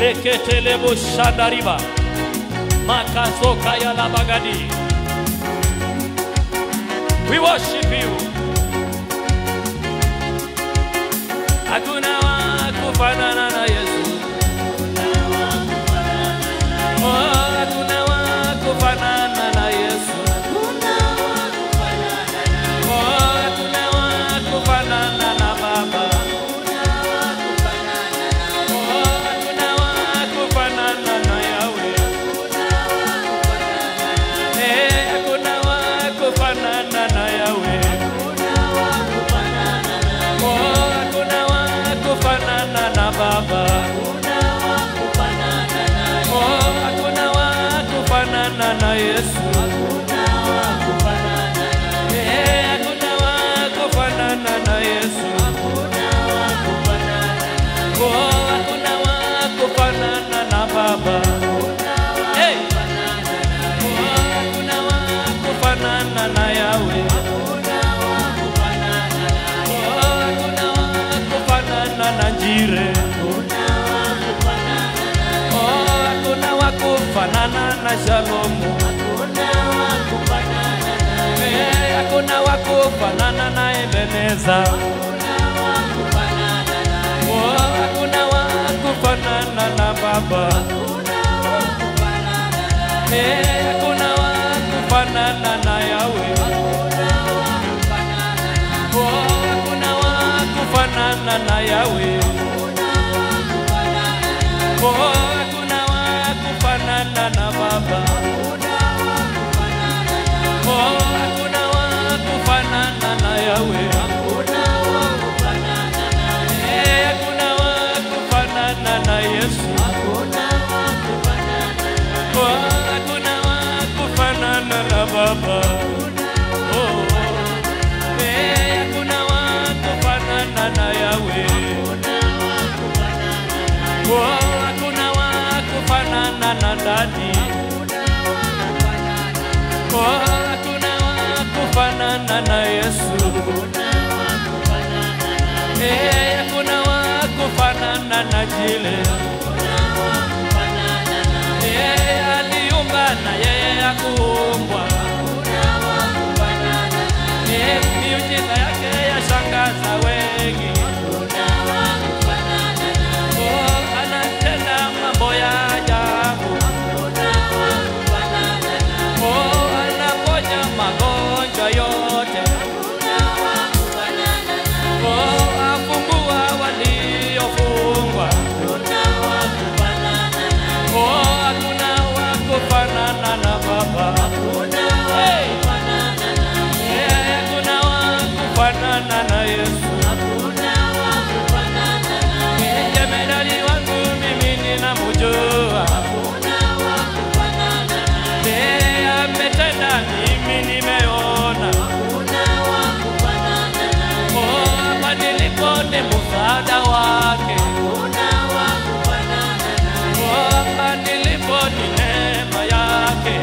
Leketelebo shandariba. Makazoka ya labagadi. We worship you. Hakuna wa kufanana na Yesu. Hakuna wa kufanana na Yesu. Hakuna wa kufanana na Baba. Hakuna wa kufanana na Yahweh. Hakuna wa kufanana na Yahweh. Hakuna wa kufanana na Baba. Hakuna wa kufanana na Yesu. Hakuna wa kufanana na Yesu. Hakuna wa kufanana na Baba. Hakuna wa kufanana na Yahweh. Hakuna wa kufanana na Jire. Hakuna wa kufanana na Shalomu. Hakuna wa kufanana na Ebeneza. Hakuna wa kufanana na Baba. Hakuna wa kufanana na Yahweh. Hakuna wa kufanana na Yahweh. Hakuna wa kufanana na Baba. Hakuna wa kufanana na Yahweh. Hakuna wa kufanana na Yesu. Hakuna wa kufanana na Baba. Hakuna wa kufanana na Yahweh. Hakuna wa kufanana na Dadi. Hakuna wa kufanana na Yesu. Hakuna wa kufanana na Jile. Aliumba na yeye akuumbwa. Miujiza yake yashangaza wengi. Anatenda mambo ya ajabu. Anaponya magonjwa yote. Afungua waliofungwa. Hakuna wa kufanana na Baba. Hakuna wa kufanana na Yesu. Jemedari wangu mimi ninamjua. Ametenda mimi nimeona. Hapa nilipo ni msaada wake. Hapa nilipo ni neema yake.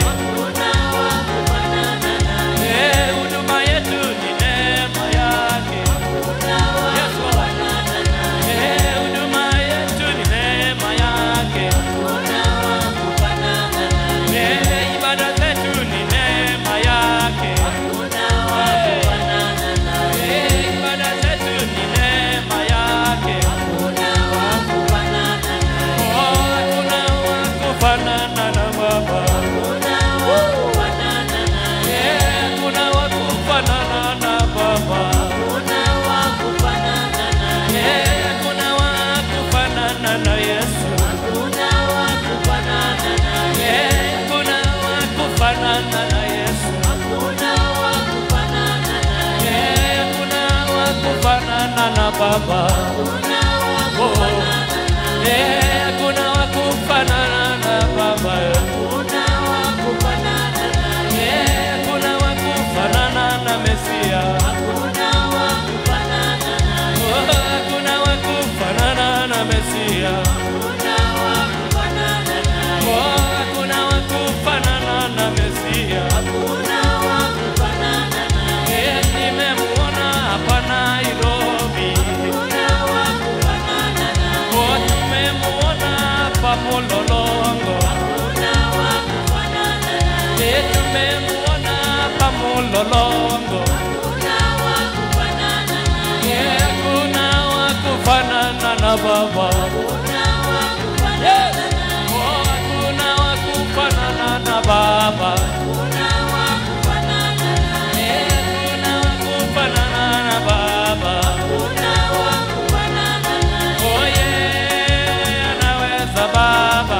Huduma yetu ni neema yake. Huduma yetu ni neema yake. Ibada zetu ni neema yake. Ibada zetu ni neema yake. Hakuna wa kufanana na Baba. Hakuna wa kufanana na Baba. Hakuna wa kufanana na Yesu. Hakuna wa kufanana na Yesu. Hakuna wa kufanana na Baba. Hakuna wa kufanana na Baba. Hakuna wa kufanana na Mesia. Hakuna wa kufanana na Mesia. Hakuna wa kufanana na Mesia. Nimemuona hapa Nairobi. Mulolongo. Tumemwona hapa Mulolongo. Hakuna wa kufanana na Baba. Hakuna wa kufanana na Baba. Hakuna wa kufanana na Baba. Oh yeah, anaweza Baba.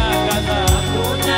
Hakuna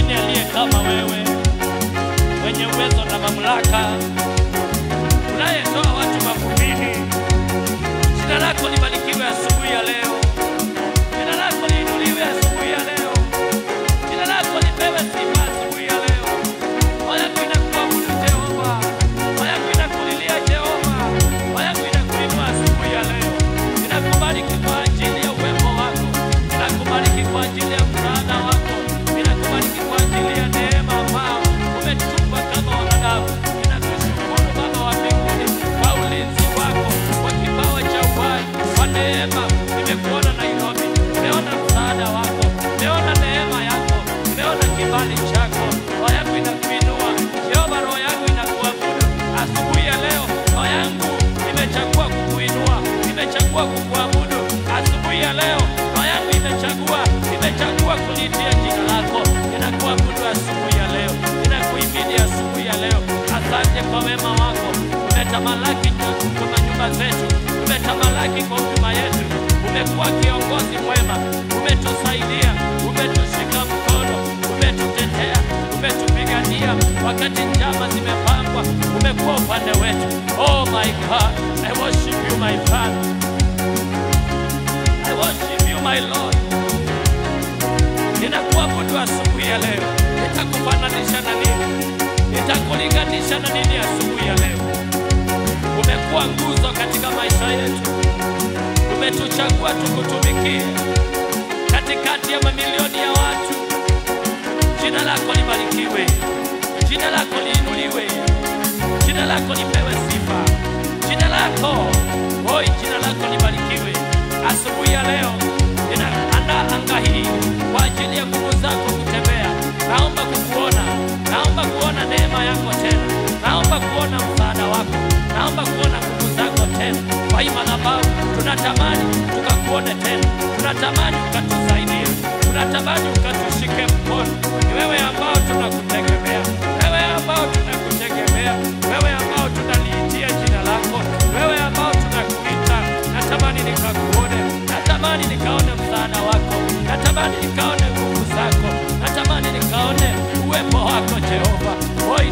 mwingine aliye kama wewe, mwenye uwezo na mamlaka, unayetoa watu mavumbini. Jina lako libarikiwe asubuhi ya leo. Jina lako liinuliwe asubuhi ya leo. Jina lako lipewe sifa asubuhi ya leo. Moyo wangu inakuabudu Jehova. Moyo wangu inakulilia Jehova. Moyo wangu inakuinua asubuhi ya leo. Ninakubariki kwa ajili ya uwepo wako. Ninakubariki kwa ajili ya msaada wako. Ninakubariki kwa ajili ya neema ambao umetupa kama wanadamu. Ninakushukuru Baba wa mbinguni kwa ulinzi wako, kwa kipawa cha uhai, kwa neema. Nimekuona Nairobi, nimeona msaada wako, nimeona neema yako, nimeona kibali chako. Roho yangu inakuinua Jehova, roho yangu inakuabudu asubuhi ya leo. Roho yangu imechagua kukuinua, imechagua kukuabudu asubuhi ya leo. Roho yangu imechagua kulitia jina lako. Ninakuabudu asubuhi ya leo, ninakuhimidi asubuhi ya leo. Asante kwa wema wako, umetamalaki kwa nyumba zetu, umetamalaki kwa huduma yetu. Umekuwa kiongozi mwema, umetusaidia, umetushika mkono, umetutetea, umetupigania wakati njama zimepangwa. Umekuwa upande wetu. Oh my God, I worship you my Father, I worship you my Lord. Ninakuabudu asubuhi ya leo. Nitakufananisha na nini? Nitakulinganisha na nini asubuhi ya leo? Umekuwa nguzo katika maisha yetu. Umetuchagua tukutumikie katikati ya mamilioni ya watu. Jina lako libarikiwe, jina lako liinuliwe, jina lako lipewe sifa, jina lako, oi, jina lako libarikiwe. Asubuhi ya leo ninaandaa anga hii kwa ajili ya nguvu zako kutembea. Naomba kukuona, naomba kuona neema yako tena, naomba kuona msaada wako, naomba kuona nguvu zako tena. Kwa hii madhabahu tunatamani tukakuone tena, tunatamani ukatusaidie, tunatamani ukatushike mkono. Ni wewe ambao tunakutegemea, wewe ambao tunakutegemea, wewe ambao tunaliitia jina lako, wewe ambao tunakuita. Natamani nikakuone, natamani nikaone msaada wako, natamani nikaone nguvu zako, natamani nikaone uwepo wako Jehova. Oi,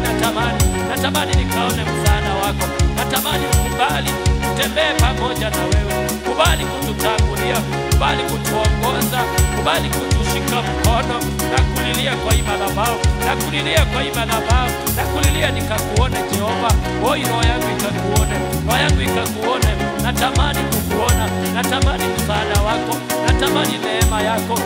natamani nikaone msaada wako, natamani ukubali tutembee pamoja na wewe, kubali kututangulia, kubali kutuongoza, kubali kutushika mkono. Na kulilia kwa hii madhabahu, na kulilia kwa hii madhabahu, na kulilia nikakuone Jehova. Oi, roho yangu ikakuone, roho yangu ikakuone. Natamani kukuona, natamani msaada wako, natamani neema yako,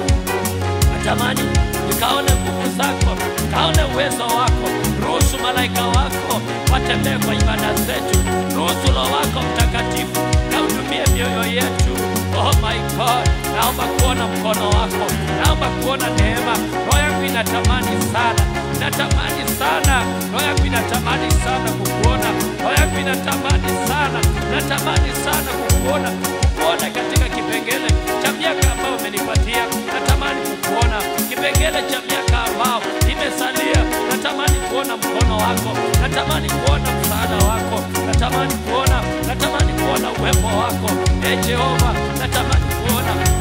natamani nikaone nguvu zako, nikaone uwezo wako. Ruhusu malaika wako watembee kwa ibada zetu, ruhusu Roho wako Mtakatifu kahudumie mioyo yetu. Oh my God, naomba kuona mkono wako, naomba kuona neema. Roho yangu inatamani sana, natamani sana, roho yangu inatamani sana kukuona, roho yangu inatamani sana, natamani sana kukuona, kukuona katika kipengele cha miaka ambao umenipatia. Natamani kukuona kipengele cha miaka ambao imesalia. Natamani kuona mkono wako, natamani kuona msaada wako, natamani kuona uwepo wako. Jehova, natamani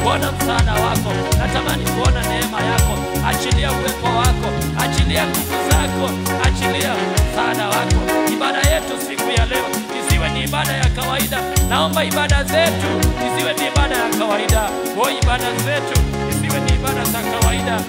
kuona msaada wako, natamani kuona neema yako. Achilia uwepo wako, achilia nguvu zako, achilia msaada wako. Ibada yetu siku ya leo isiwe ni ibada ya kawaida. Naomba ibada zetu isiwe ni ibada ya kawaida. Ibada zetu isiwe ni ibada za kawaida.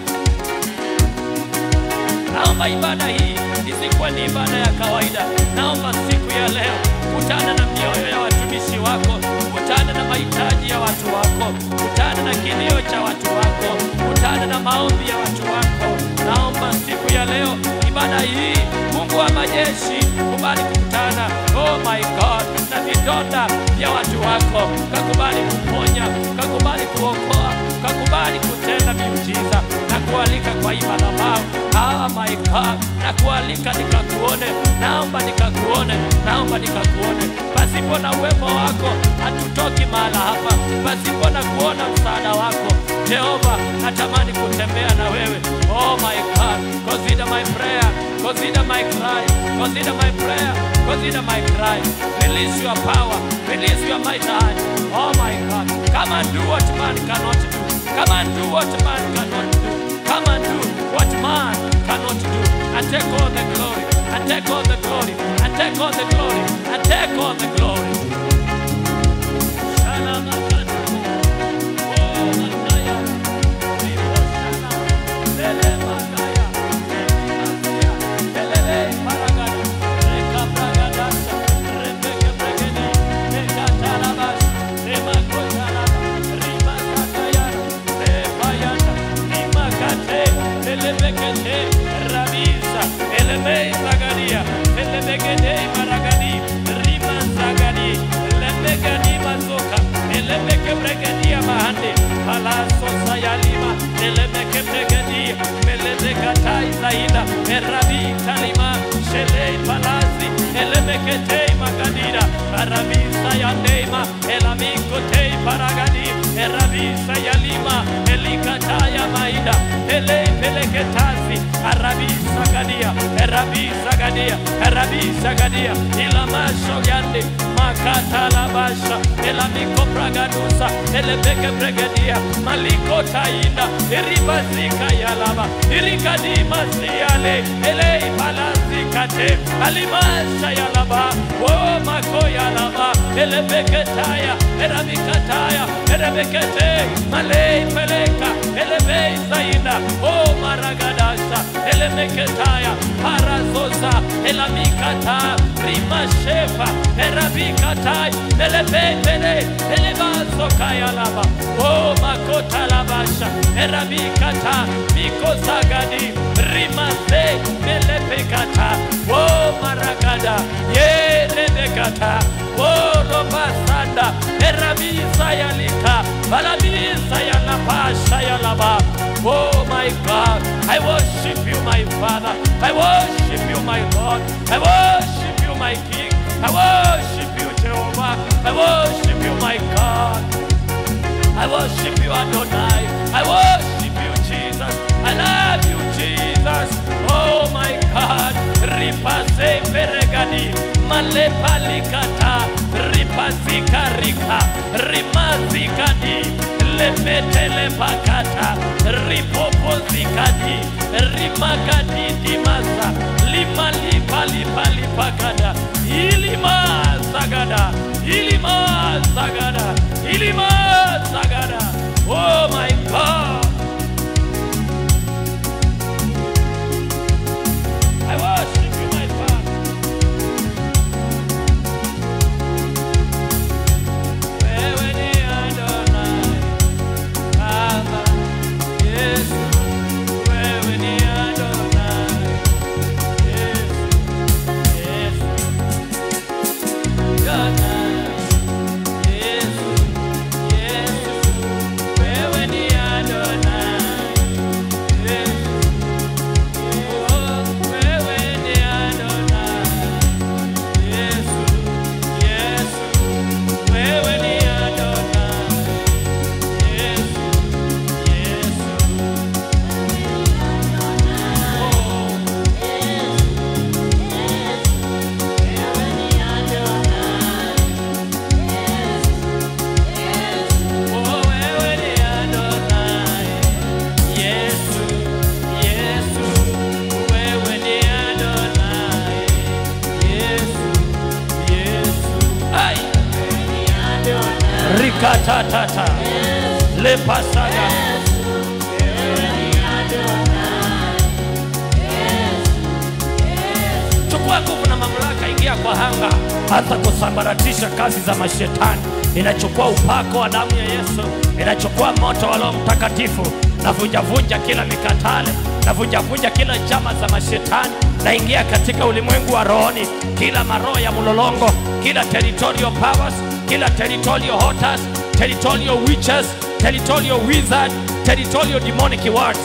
Naomba ibada hii isikuwe ni ibada ya kawaida. Naomba siku ya leo kutana na mioyo ya watumishi wako, kutana na mahitaji ya watu wako, kutana na kilio cha watu wako, kutana na maombi ya watu wako. Naomba siku ya leo ibada hii, Mungu wa majeshi, kubali kukutana, oh my God, na vidonda vya watu wako. Kakubali kuponya, kakubali kuokoa, kakubali kutenda miujiza. Na kualika kwa hii madhabahu, oh my God, na kualika nikakuone. Naomba nikakuone, naomba nikakuone. Pasipo na uwepo wako hatutoki mahala hapa, pasipo na kuona msaada wako Jehova. Natamani kutembea na wewe. Oh my God, consider my prayer, consider my cry, consider my prayer, consider my cry. Release your power, release your might hand. Oh my God, come and do what man cannot do. Come and do what man cannot do. Come and do what man what to do. And take all the glory. And take all the glory. And take all the glory. And take all the glory. Palaso sayalima, elemeke pregedi, melezekatai zaida, erabi talima, shelei palasi, elemeke tei magadida, arabi sayandema, elamiko tei paragadi, erabi sayalima, elikataya maida, elei peleketasi, arabi sagadia, erabi sagadia, arabi sagadia, ilamasho yande, makata labasha, elamiko pragadusa, elebeke pregedia, maliko tainda, eribazika yalaba, irikadima siyale, elei palazikate, alimasha yalaba, o mako yalaba, elebeke taya, erabikataya, erebekete, malei peleka, elebei zaina, o maragadasha, elebeke taya, parazosa, elamikata, rimashefa, erabikatai, elebei pele, elebazo kayalaba, o makota labasha, erabikata, mikozagadi, rimase, melepekata, o maragada, ye lebekata, o robasanda, erabisa yalika, balabisa yalapasha yalaba. Oh my God, I worship you, my Father. I worship you, my Lord. I worship you, my King. I worship you, Jehovah. I worship you, my God. I worship you, Adonai. I worship you, Jesus. I love you, Jesus. Oh my God. Ripase peregadi, malepalikata, ripazika rika, rimazikadi, lepetele pakata, ripopozikadi, rimakadi dimasa, lima lipa lipa lipakada, ilima sagada, ilima sagada, ilima sagada. Oh my God. I worship you, my Father. Wewe ni Adonai, Baba, Yesu. Wewe ni Adonai, Yesu, Yesu. Adonai, Yesu, Yesu. Wewe ni Adonai, Yesu. Rikata lepasaga. Chukua nguvu na mamlaka, ingia kwa hanga, hata kusambaratisha kazi za mashetani. Inachukua upako wa damu ya Yesu, inachukua moto wa Roho Mtakatifu, na vunja kila mikatale, na vunja kila chama za mashetani, na ingia katika ulimwengu wa rohoni, kila maroho ya mulolongo, kila territorial powers, kila territorial hunters, territorial witches, territorial wizard, territorial demonic words.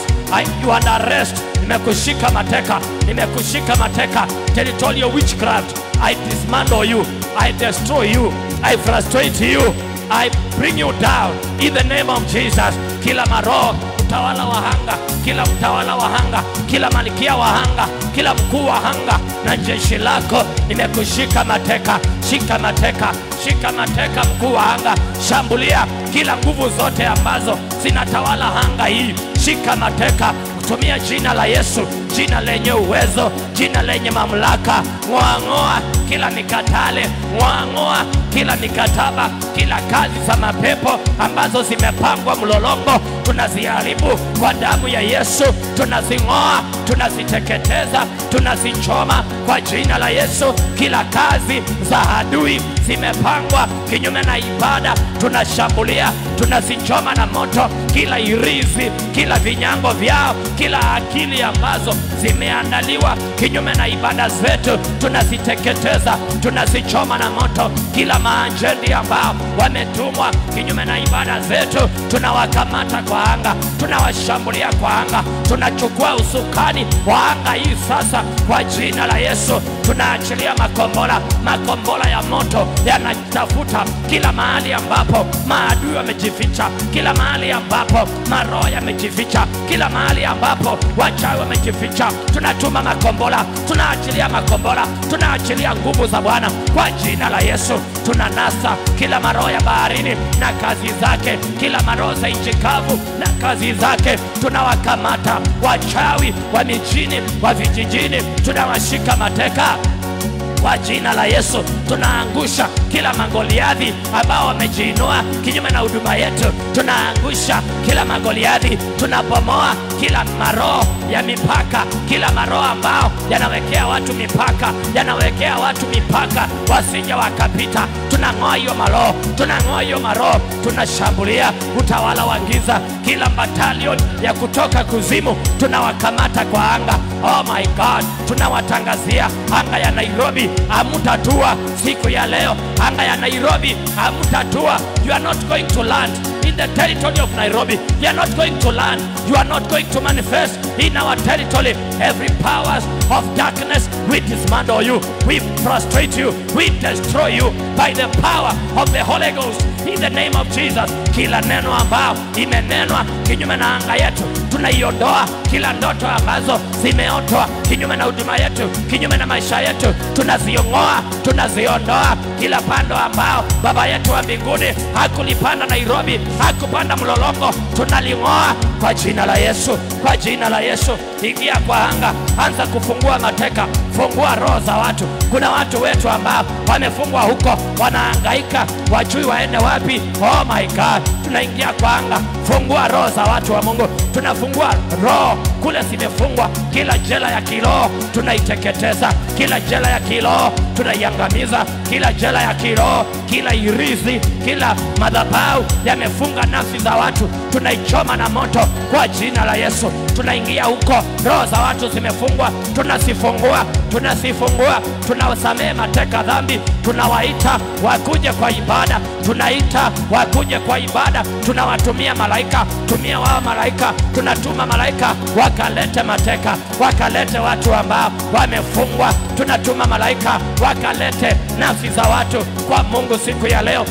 You are under arrest. Nimekushika mateka, nimekushika mateka. Territorial witchcraft, I dismantle you, I destroy you, I frustrate you, I bring you down in the name of Jesus. Kila maroho, utawala wa hanga, kila mtawala wa hanga, kila malikia wa hanga, kila mkuu wa hanga na jeshi lako, nimekushika mateka. Shika mateka, shika mateka mkuu wa hanga. Shambulia kila nguvu zote ambazo zinatawala hanga hii. Shika mateka kutumia jina la Yesu. jina lenye uwezo, jina lenye mamlaka. Ng'oa kila mikatale, ng'oa kila mikataba, kila kazi za mapepo ambazo zimepangwa mlolongo, tunaziharibu kwa damu ya Yesu. Tunazing'oa, tunaziteketeza, tunazichoma kwa jina la Yesu. Kila kazi za adui zimepangwa kinyume na ibada, tunashambulia, tunazichoma na moto. Kila irizi, kila vinyango vyao, kila akili ambazo zimeandaliwa kinyume na ibada zetu, tunaziteketeza, tunazichoma na moto. Kila maanjendi ambao wametumwa kinyume na ibada zetu, tunawakamata kwa anga, tunawashambulia kwa anga. Tunachukua usukani wa anga hii sasa kwa jina la Yesu. Tunaachilia makombola ya moto yanatafuta kila mahali ambapo maadui wamejificha, kila mahali ambapo maroho yamejificha, kila mahali ambapo wachawi wamejificha. Tunatuma makombola, tunaachilia makombola, tunaachilia nguvu za Bwana kwa jina la Yesu. Tunanasa kila maroho ya baharini na kazi zake, kila maroho za nchi kavu na kazi zake. Tunawakamata wachawi wa mijini, wa vijijini, tunawashika mateka kwa jina la Yesu. Tunaangusha kila magoliathi ambao wamejiinua kinyume na huduma yetu. Tunaangusha kila magoliathi, tunabomoa kila maroho ya mipaka, kila maroho ambao yanawekea watu mipaka, yanawekea watu mipaka wasije wakapita. Tunang'oa hiyo maroho, tunang'oa hiyo maroho. Tunashambulia utawala wa giza, kila battalion ya kutoka kuzimu tunawakamata kwa anga. Oh my God, tunawatangazia anga ya Nairobi, hamtatua siku ya leo. Anga ya Nairobi, hamtatua. You are not going to land in the territory of Nairobi. You are not going to land. You are not going to manifest in our territory. Every powers of darkness, we dismantle you, we frustrate you, we destroy you by the power of the Holy Ghost in the name of Jesus. Kila neno ambao imenenwa kinyume na anga yetu, tunaiondoa. Kila ndoto ambazo zimeotwa kinyume na huduma yetu, kinyume na maisha yetu, tunaziongoa, tunaziondoa. Kila pando ambao Baba yetu wa mbinguni hakulipanda Nairobi, hakupanda mlolongo, tunaling'oa kwa jina la Yesu, kwa jina la Yesu. Ingia kwa anga, anza kufungua mateka, fungua roho za watu. Kuna watu wetu ambao wamefungwa huko, wanahangaika, wajui waende wapi. Oh my God, tunaingia kwa anga, fungua roho za watu wa Mungu. Tunafungua roho kule zimefungwa. Kila jela ya kiroho tunaiteketeza, kila jela ya kiroho tunaiangamiza, kila jela ya kiroho, kila irizi, kila madhabahu yamefunga nafsi za watu, tunaichoma na moto kwa jina la Yesu. Tunaingia huko, roho za watu zimefungwa, tunasifungua, tunasifungua. Tunawasamehe mateka dhambi, tunawaita wakuje kwa ibada, tunaita wakuje kwa ibada. Tunawatumia malaika, tumia wao malaika, tunatuma malaika wakalete mateka, wakalete watu ambao wamefungwa. Tunatuma malaika wakalete nafsi za watu kwa Mungu siku ya leo.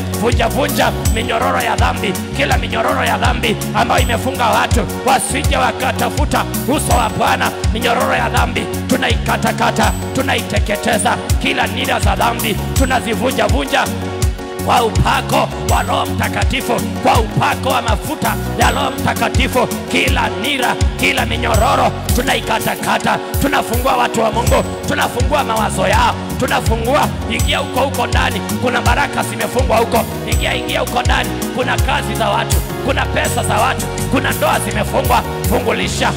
Vunja minyororo ya dhambi, kila minyororo ya dhambi ambayo imefunga watu wasije wakatafuta uso wa Bwana. Minyororo ya dhambi tunaikatakata, tunaiteketeza. Kila nira za dhambi tunazivunja kwa upako wa Roho Mtakatifu, kwa upako wa mafuta ya Roho Mtakatifu. Kila nira, kila minyororo tunaikatakata. Tunafungua watu wa Mungu, tunafungua mawazo yao, tunafungua. Ingia huko ndani, kuna baraka zimefungwa huko. Ingia huko ndani, kuna kazi za watu, kuna pesa za watu, kuna ndoa zimefungwa. Fungulisha,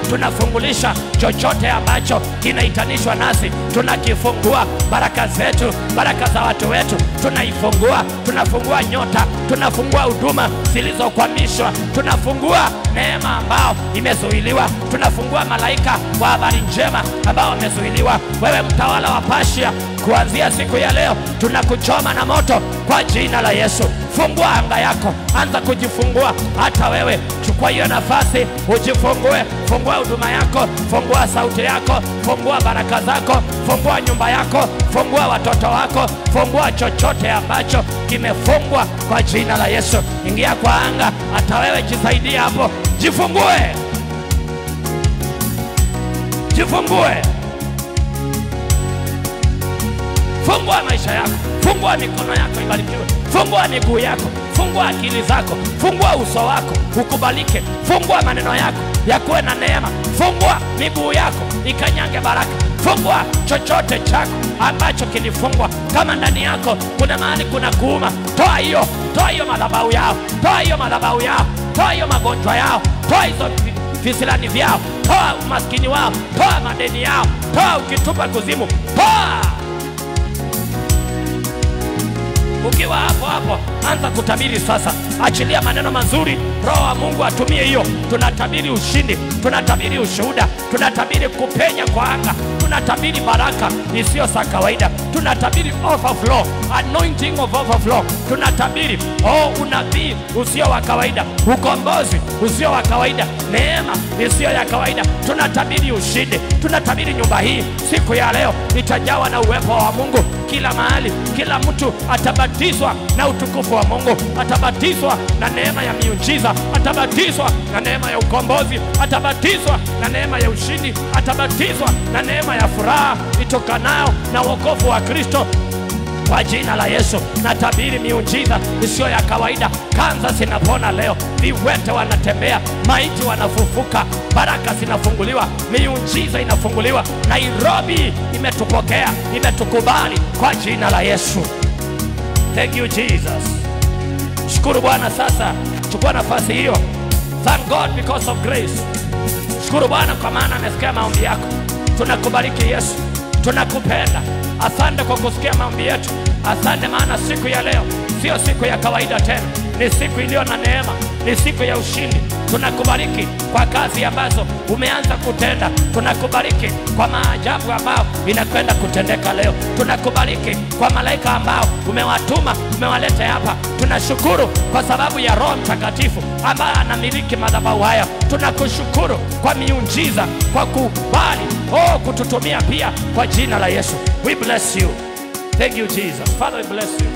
tunafungulisha chochote ambacho kinaitanishwa nasi, tunakifungua. Baraka zetu, baraka za watu wetu tunaifungua. Tunafungua nyota, tunafungua huduma zilizokwamishwa, tunafungua neema ambao imezuiliwa, tunafungua malaika wa habari njema ambao wamezuiliwa. Wewe mtawala wa Persia, kuanzia siku ya leo tunakuchoma na moto kwa jina la Yesu. Fungua anga yako, anza kujifungua. Hata wewe chukua hiyo nafasi, ujifungue. Fungua huduma yako, fungua sauti yako, fungua baraka zako, fungua nyumba yako, fungua watoto wako, fungua chochote ambacho kimefungwa kwa jina la Yesu. Ingia kwa anga, hata wewe jisaidie hapo. Jifungue, jifungue. Fungua maisha yako, fungua mikono yako ibarikiwe, fungua miguu yako, Fungua akili zako, fungua uso wako ukubalike, fungua maneno yako yakuwe na neema, fungua miguu yako ikanyange baraka, fungua chochote chako ambacho kilifungwa. Kama ndani yako kuna mahali kuna kuuma, toa hiyo madhabahu yao, toa hiyo madhabahu yao, toa hiyo magonjwa yao, toa hizo visilani vyao, toa umaskini wao, toa madeni yao, toa ukitupa kuzimu, toa. Ukiwa hapo anza kutabiri sasa. Achilia maneno mazuri, Roho wa Mungu atumie hiyo. Tunatabiri ushindi, tunatabiri ushuhuda, tunatabiri kupenya kwa anga, tunatabiri baraka isiyo za kawaida, tunatabiri overflow, anointing of overflow, tunatabiri unabii usio wa kawaida, ukombozi usio wa kawaida, neema isiyo ya kawaida. Tunatabiri ushindi, tunatabiri nyumba hii siku ya leo itajawa na uwepo wa Mungu kila mahali. Kila mtu atabatizwa na utukufu wa Mungu, atabatizwa na neema ya miujiza, atabatizwa na neema ya ukombozi, atabatizwa na neema ya ushindi, atabatizwa na neema ya furaha itokanayo na wokovu wa Kristo. Kwa jina la Yesu natabiri miujiza isiyo ya kawaida. Kanza zinapona leo, viwete wanatembea, maiti wanafufuka, baraka zinafunguliwa, miujiza inafunguliwa. Nairobi imetupokea, imetukubali kwa jina la Yesu. Thank you Jesus. Shukuru Bwana. Sasa chukua nafasi hiyo. Thank God because of grace. Shukuru Bwana kwa maana amesikia maombi yako. Tunakubariki Yesu, tunakupenda. Asante kwa kusikia maombi yetu. Asante maana siku ya leo sio siku ya kawaida tena, ni siku iliyo na neema, ni siku ya ushindi. Tunakubariki kwa kazi ambazo umeanza kutenda, tunakubariki kwa maajabu ambao inakwenda kutendeka leo, tunakubariki kwa malaika ambao umewatuma, umewaleta hapa. Tunashukuru kwa sababu ya Roho Mtakatifu ambaye anamiliki madhabahu haya. Tunakushukuru kwa miujiza, kwa kubali kututumia pia kwa jina la Yesu. We bless you. Thank you Jesus. Father, we bless you.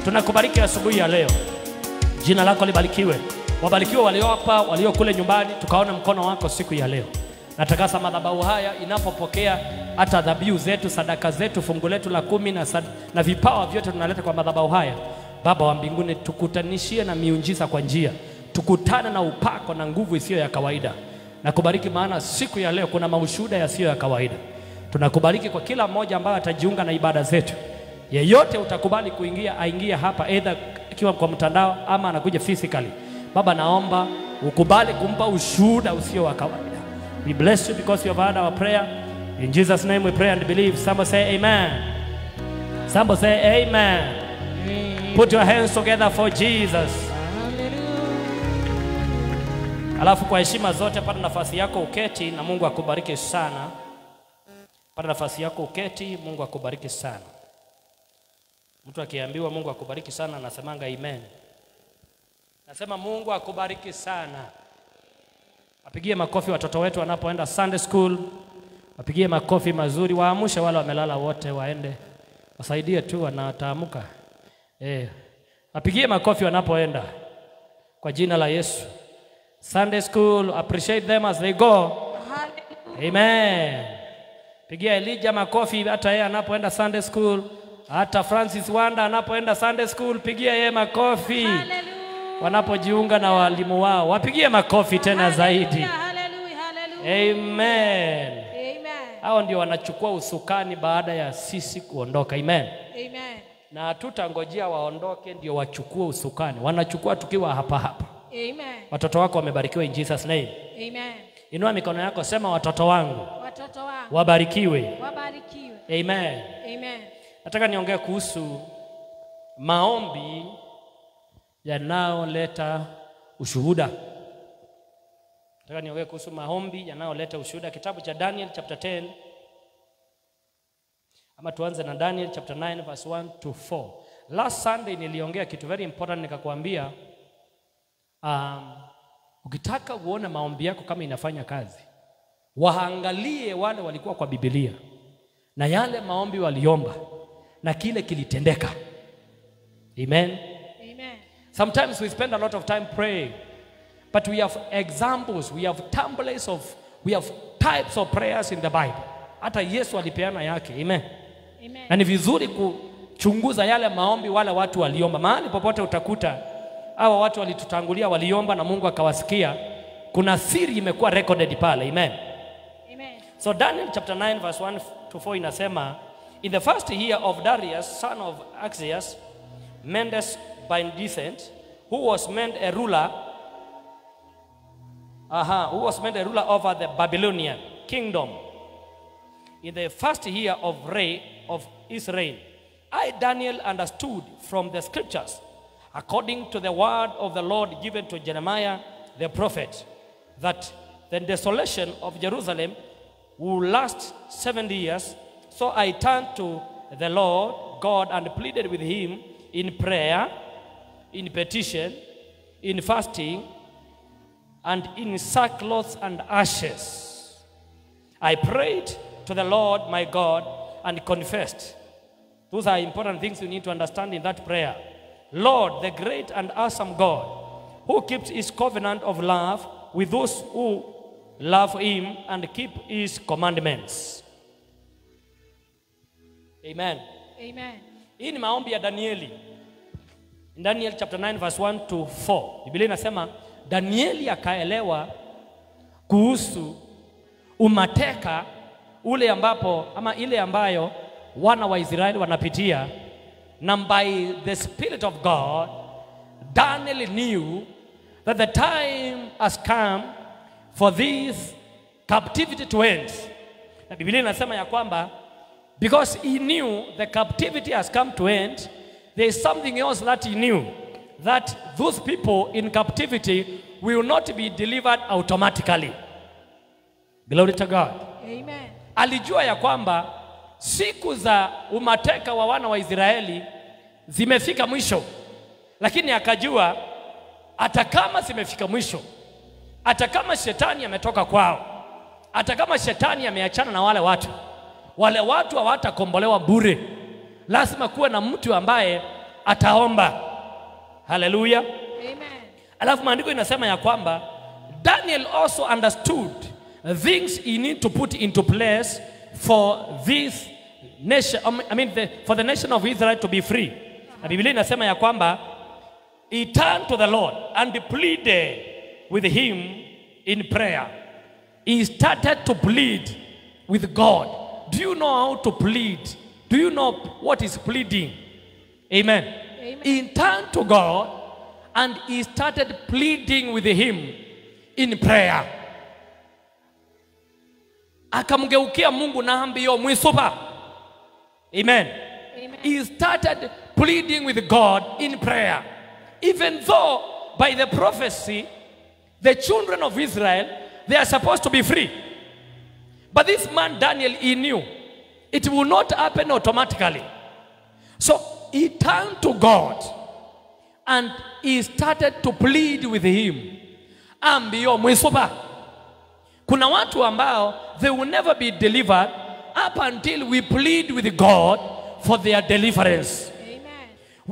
Tunakubariki asubuhi ya leo. Jina lako libarikiwe. Wabarikiwe walio hapa, walio kule nyumbani. Tukaona mkono wako siku ya leo. Natakasa madhabahu haya inapopokea hata dhabihu zetu, sadaka zetu, fungu letu la 10 na vipawa vyote tunaleta kwa madhabahu haya. Baba wa mbinguni, tukutanishie na miujiza kwa njia. Tukutane na upako na nguvu isiyo ya kawaida. Na kubariki maana siku ya leo kuna maushuhuda yasiyo ya kawaida. Tunakubariki kwa kila mmoja ambaye atajiunga na ibada zetu. Yeyote utakubali kuingia, aingia hapa, either akiwa kwa mtandao ama anakuja physically. Baba, naomba ukubali kumpa ushuhuda usio wa kawaida. We bless you because you have heard our prayer. In Jesus' name we pray and believe. Somebody say amen. Somebody say amen. Put your hands together for Jesus. Alafu kwa heshima zote pata nafasi yako uketi na Mungu akubariki sana. Pata nafasi yako uketi, Mungu akubariki sana. Mtu akiambiwa Mungu akubariki sana anasemanga amen. Nasema Mungu akubariki sana. Apigie makofi watoto wetu wanapoenda Sunday school. Apigie makofi mazuri, waamushe wale wamelala wote waende. Wasaidie tu wanataamuka. Apigie makofi wanapoenda kwa jina la Yesu. Sunday school, appreciate them as they go. Amen. Pigia Elijah makofi hata yeye anapoenda Sunday school. Hata Francis Wanda anapoenda Sunday school, pigia yeye makofi. Hallelujah. Wanapojiunga na walimu wao, wapigie makofi tena zaidi. Hallelujah. Amen. Amen. Hao ndio wanachukua usukani baada ya sisi kuondoka. Amen. Amen. Na tutangojea waondoke ndio wachukue usukani. Wanachukua tukiwa hapa hapa. Amen. Watoto wako wamebarikiwa in Jesus name. Amen. Inua mikono yako, sema watoto wangu. Watoto wangu wabarikiwe. Wabarikiwe. Amen. Amen. Nataka niongee kuhusu maombi yanayoleta ushuhuda. Nataka niongee kuhusu maombi yanayoleta ushuhuda. Kitabu cha Daniel chapter 10. Ama tuanze na Daniel chapter 9 verse 1 to 4. Last Sunday niliongea kitu very important, nikakwambia ukitaka uone maombi yako kama inafanya kazi, waangalie wale walikuwa kwa Biblia na yale maombi waliomba na kile kilitendeka. Amen. Amen. Sometimes we spend a lot of time praying, but we have examples, we have templates we have types of prayers in the Bible. Hata Yesu alipeana yake. Amen. Amen. Na ni vizuri kuchunguza yale maombi wale watu waliomba. Mahali popote utakuta hawa watu walitutangulia, waliomba na Mungu akawasikia. Kuna siri imekuwa recorded pale. Amen. Amen. So Daniel chapter 9 verse 1 to 4 inasema, in the first year of Darius, son of Axias, Mendes by descent, who was made a ruler over the Babylonian kingdom, in the first year of his reign, I, Daniel, understood from the scriptures, according to the word of the Lord given to Jeremiah the prophet, that the desolation of Jerusalem will last 70 years. So I turned to the Lord God and pleaded with him in prayer, in petition, in fasting, and in sackcloth and ashes. I prayed to the Lord my God and confessed. Those are important things you need to understand in that prayer. Lord, the great and awesome God, who keeps his covenant of love with those who love him and keep his commandments. Amen. Amen. Hii ni maombi ya Danieli. In Daniel chapter 9 verse 1 to 4. Biblia inasema Danieli akaelewa kuhusu umateka ule ambapo ama ile ambayo wana wa Israeli wanapitia, na by the Spirit of God Daniel knew that the time has come for this captivity to end. Na Biblia inasema ya kwamba because he knew the captivity has come to end, there is something else that he knew, that those people in captivity will not be delivered automatically. Glory to God. Amen. Alijua ya kwamba siku za umateka wa wana wa Israeli zimefika mwisho, lakini akajua hata kama zimefika mwisho, hata kama shetani ametoka kwao, hata kama shetani ameachana na wale watu hawatakombolewa bure. Lazima kuwe na mtu ambaye ataomba. Hallelujah. Amen. Alafu maandiko inasema ya kwamba Daniel also understood things he need to put into place for this nation, for the nation of Israel to be free. Na Biblia inasema ya kwamba he turned to the Lord and pleaded with him in prayer. He started to plead with God. Do you know how to plead? Do you know what is pleading? Amen. Amen. He turned to God and he started pleading with him in prayer. Akamgeukia Mungu na ambio mwisopa. Amen. Amen. He started pleading with God in prayer. Even though by the prophecy, the children of Israel, they are supposed to be free. But this man Daniel, he knew it will not happen automatically. So he turned to God and he started to plead with him. Ambio mwisopa. Kuna watu ambao they will never be delivered up until we plead with God for their deliverance. Amen.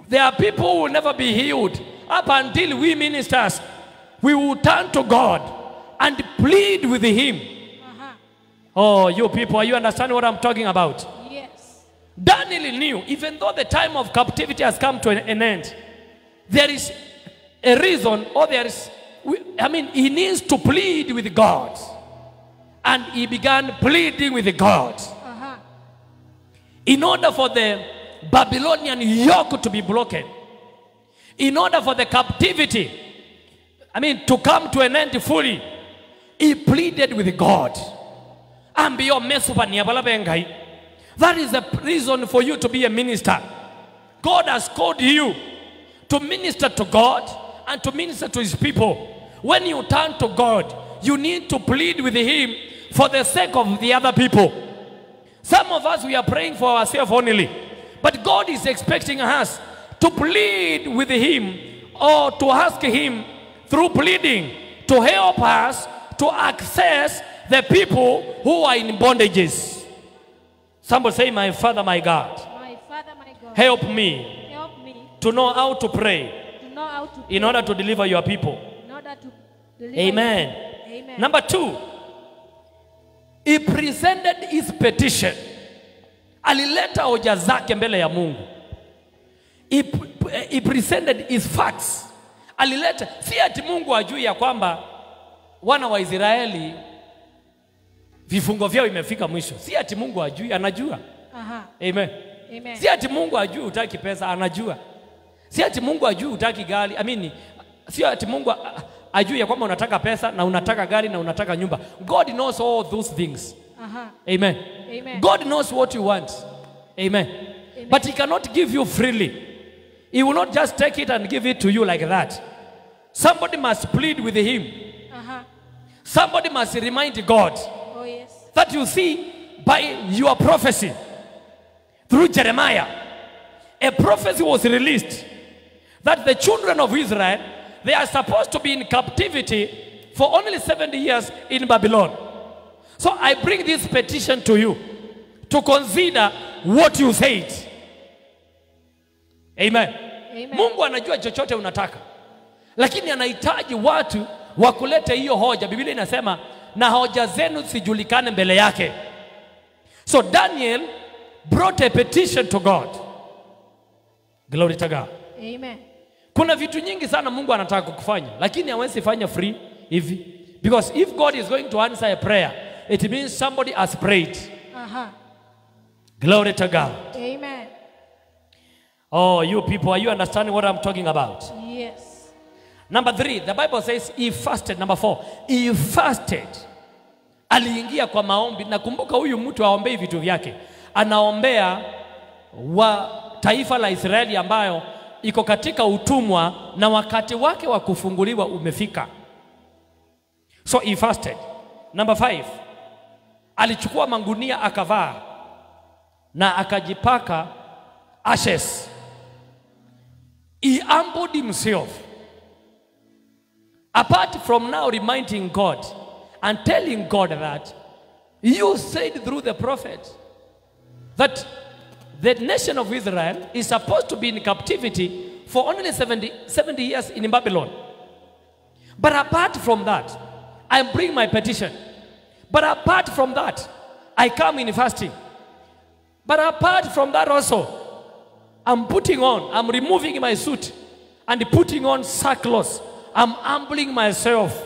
There are people who will never be healed up until we ministers, we will turn to God and plead with him. Oh, you people, are you understanding what I'm talking about? Yes. Daniel knew, even though the time of captivity has come to an end, there is a reason, or he needs to plead with God. And he began pleading with God. In order for the Babylonian yoke to be broken, in order for the captivity, to come to an end fully, he pleaded with God. That is the reason for you to be a minister. God has called you to minister to God and to minister to his people. When you turn to God, you need to plead with him for the sake of the other people. Some of us, we are praying for ourselves only. But God is expecting us to plead with him, or to ask him through pleading to help us to access the people who are in bondages. Somebody say, my Father, my God. My Father, my God. Help me. Help me To know how to pray. to know how to In order to deliver your people. in order to deliver. Amen. Amen. Number 2. He presented his petition. Alileta hoja zake mbele ya Mungu. He presented his facts. Alileta, si ati Mungu ajui ya kwamba wana wa Israeli vifungo vyao imefika mwisho. Si ati Mungu ajui, anajua. Amen. Amen. Si ati Mungu ajui utaki pesa, anajua. Si ati Mungu ajui utaki gari, si ati Mungu ajui ya kwamba unataka pesa na unataka gari na unataka nyumba. God knows all those things. Amen. Amen. God knows what you want. Amen. Amen. But he cannot give you freely. He will not just take it and give it to you like that. Somebody must plead with him. Somebody must remind God. Oh yes. That you see by your prophecy through Jeremiah, a prophecy was released that the children of Israel, they are supposed to be in captivity for only 70 years in Babylon. So I bring this petition to you to consider what you said. Amen. Amen. Mungu anajua chochote unataka, lakini anahitaji watu wa kuleta hiyo hoja. Biblia inasema na hoja zenu sijulikane mbele yake. So Daniel brought a petition to God. Glory to God. Amen. Kuna vitu nyingi sana Mungu anataka kufanya, lakini hawezi fanya free hivi. Because if God is going to answer a prayer, it means somebody has prayed. Glory to God. Amen. Oh, you people, are you understanding what I'm talking about? Yes. Number 3, the Bible says he fasted. Number 4, he fasted. Aliingia kwa maombi. Nakumbuka huyu mtu aombei vitu vyake. Anaombea wa taifa la Israeli ambayo iko katika utumwa na wakati wake wa kufunguliwa umefika. So he fasted. Number 5, alichukua mangunia akavaa na akajipaka ashes. He humbled himself. Apart from now reminding God and telling God that you said through the prophet that the nation of Israel is supposed to be in captivity for only 70 years in Babylon. But apart from that, I bring my petition. But apart from that, I come in fasting. But apart from that also, I'm removing my suit and putting on sackcloth. I'm humbling myself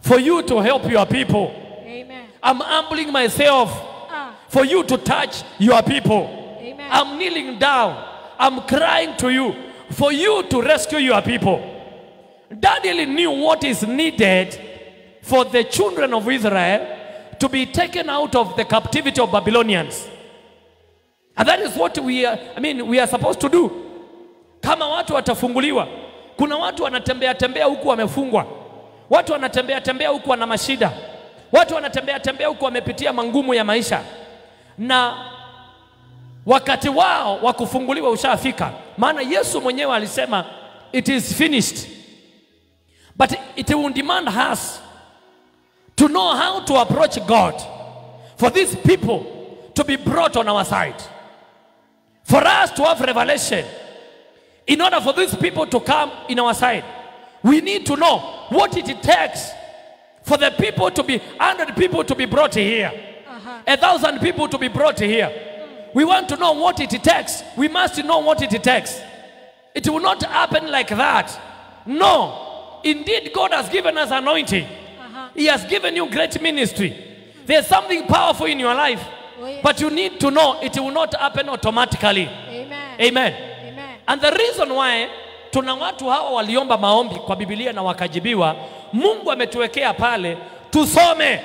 for you to help your people. Amen. I'm humbling myself for you to touch your people. Amen. I'm kneeling down. I'm crying to you for you to rescue your people. Daniel knew what is needed for the children of Israel to be taken out of the captivity of Babylonians. And that is what we are supposed to do. Kama watu watafunguliwa. Kuna watu wanatembea huku wamefungwa. Watu wanatembea huku wana mashida. Watu wanatembea huku wamepitia mangumu ya maisha. Na wakati wao wa kufunguliwa ushafika. Maana Yesu mwenyewe alisema it is finished. But it will demand us to know how to approach God for these people to be brought on our side. For us to have revelation, in order for these people to come in our side, we need to know what it takes for the people to be 100 people to be brought here, 1,000 people to be brought here. We want to know what it takes. We must know what it takes. It will not happen like that. No. Indeed, God has given us anointing. He has given you great ministry. There's something powerful in your life. Oh, yes. But you need to know it will not happen automatically. Amen. Amen. Amen. And the reason why tuna watu hawa waliomba maombi kwa Biblia na wakajibiwa, Mungu ametuwekea pale tusome,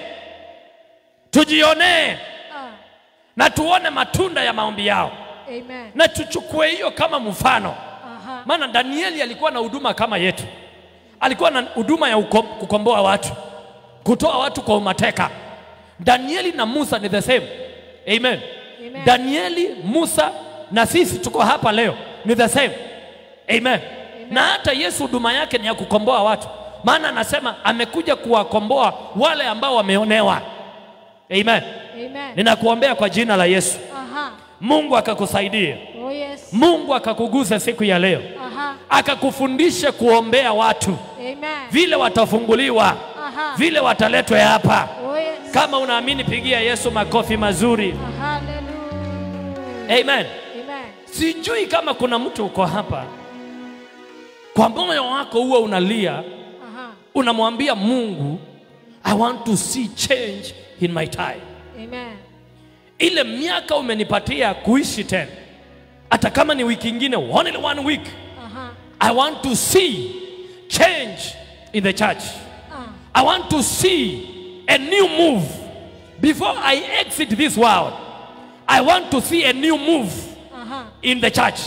tujione na tuone matunda ya maombi yao. Amen. Na tuchukue hiyo kama mfano. Maana Danieli alikuwa na huduma kama yetu. Alikuwa na huduma ya kukomboa watu, kutoa watu kwa mateka. Danieli na Musa ni the same. Amen. Amen. Danieli, Musa na sisi tuko hapa leo ni the same. Amen. Amen. Na hata Yesu huduma yake ni ya kukomboa watu. Maana anasema amekuja kuwakomboa wale ambao wameonewa. Amen. Amen. Ninakuombea kwa jina la Yesu. Mungu akakusaidie. Oh yes. Mungu akakugusa siku ya leo. Akakufundisha kuombea watu. Amen. Vile watafunguliwa. Vile wataletwa hapa. Oh yes. Kama unaamini pigia Yesu makofi mazuri. Hallelujah. Amen. Amen. Sijui kama kuna mtu uko hapa. Kwa moyo wako huwa unalia, Aha. unamwambia Mungu, I want to see change in my time. Amen. Ile miaka umenipatia kuishi tena, hata kama ni wiki ingine, only 1 week, Aha. I want to see change in the church. I want to see a new move. Before I exit this world, I want to see a new move in the church.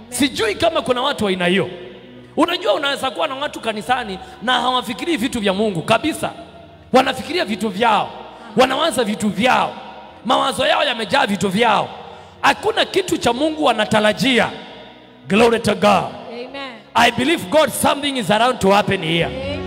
Sijui kama kuna watu wa aina hiyo. Unajua unaweza kuwa na watu kanisani na hawafikirii vitu vya Mungu kabisa. Wanafikiria vitu vyao. Wanawaza vitu vyao. Mawazo yao yamejaa vitu vyao. Hakuna kitu cha Mungu wanatarajia. Glory to God. Amen. I believe God something is around to happen here. Amen.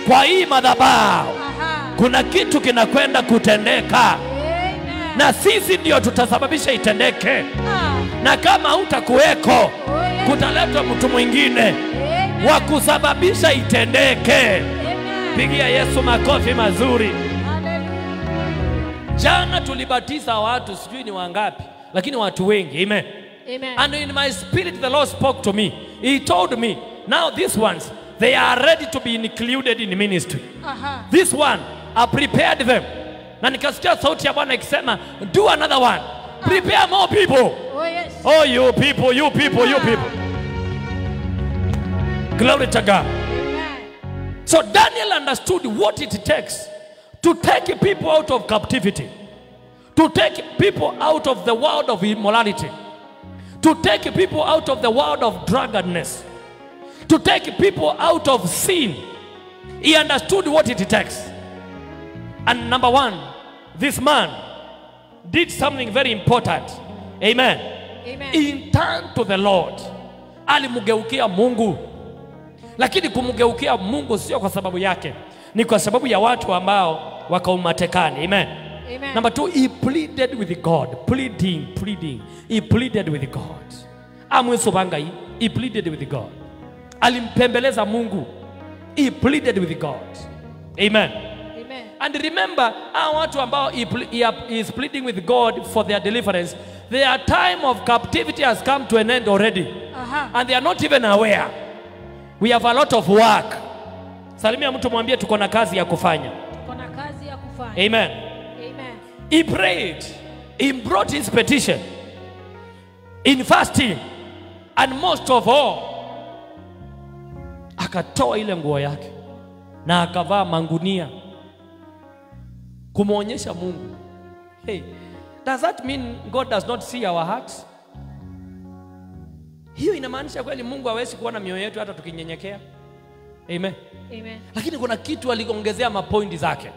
Kwa hii madhabahu Aha. kuna kitu kinakwenda kutendeka. Amen. Na sisi ndio tutasababisha itendeke. Ah. Na kama hutakuweko, Oh, yes. kutaletwa mtu mwingine Amen. wa kusababisha itendeke. Amen. Pigia Yesu makofi mazuri. Hallelujah. Jana tulibatiza watu, sijui ni wangapi, lakini watu wengi. Amen. Amen. And in my spirit the Lord spoke to me. He told me, now these ones, they are ready to be included in ministry. Aha. This one, I prepared them. Na nikasikia sauti ya Bwana ikisema, do another one. Prepare more people. Oh, yes. Oh, you people, you people, you people. Glory to God. Amen. So Daniel understood what it takes to take people out of captivity, to take people out of the world of immorality, to take people out of the world of drunkenness, to take people out of sin. He understood what it takes. And number one, this man did something very important. Amen. Amen. He turned to the Lord. Alimugeukia Mungu. Lakini kumugeukia Mungu sio kwa sababu yake, ni kwa sababu ya watu ambao wako matekani. Amen. Amen. Number two, he pleaded with God. Pleading. He pleaded with God. Amwesobangai, he pleaded with God. Alimpembeleza Mungu. He pleaded with God. Amen. Amen. And remember, our watu ambao he is pleading with God for their deliverance, their time of captivity has come to an end already. Aha. And they are not even aware. We have a lot of work. Salimia mtu mwambie tuko na kazi ya kufanya. Kuna kazi ya kufanya. Amen. Amen. He prayed. He brought his petition in fasting. And most of all, akatoa ile nguo yake na akavaa mangunia kumuonyesha Mungu. Hey, does that mean God does not see our hearts? Hiyo inamaanisha kweli Mungu hawezi kuona mioyo yetu hata tukinyenyekea. Amen. Amen. Lakini kuna kitu aliongezea mapointi zake.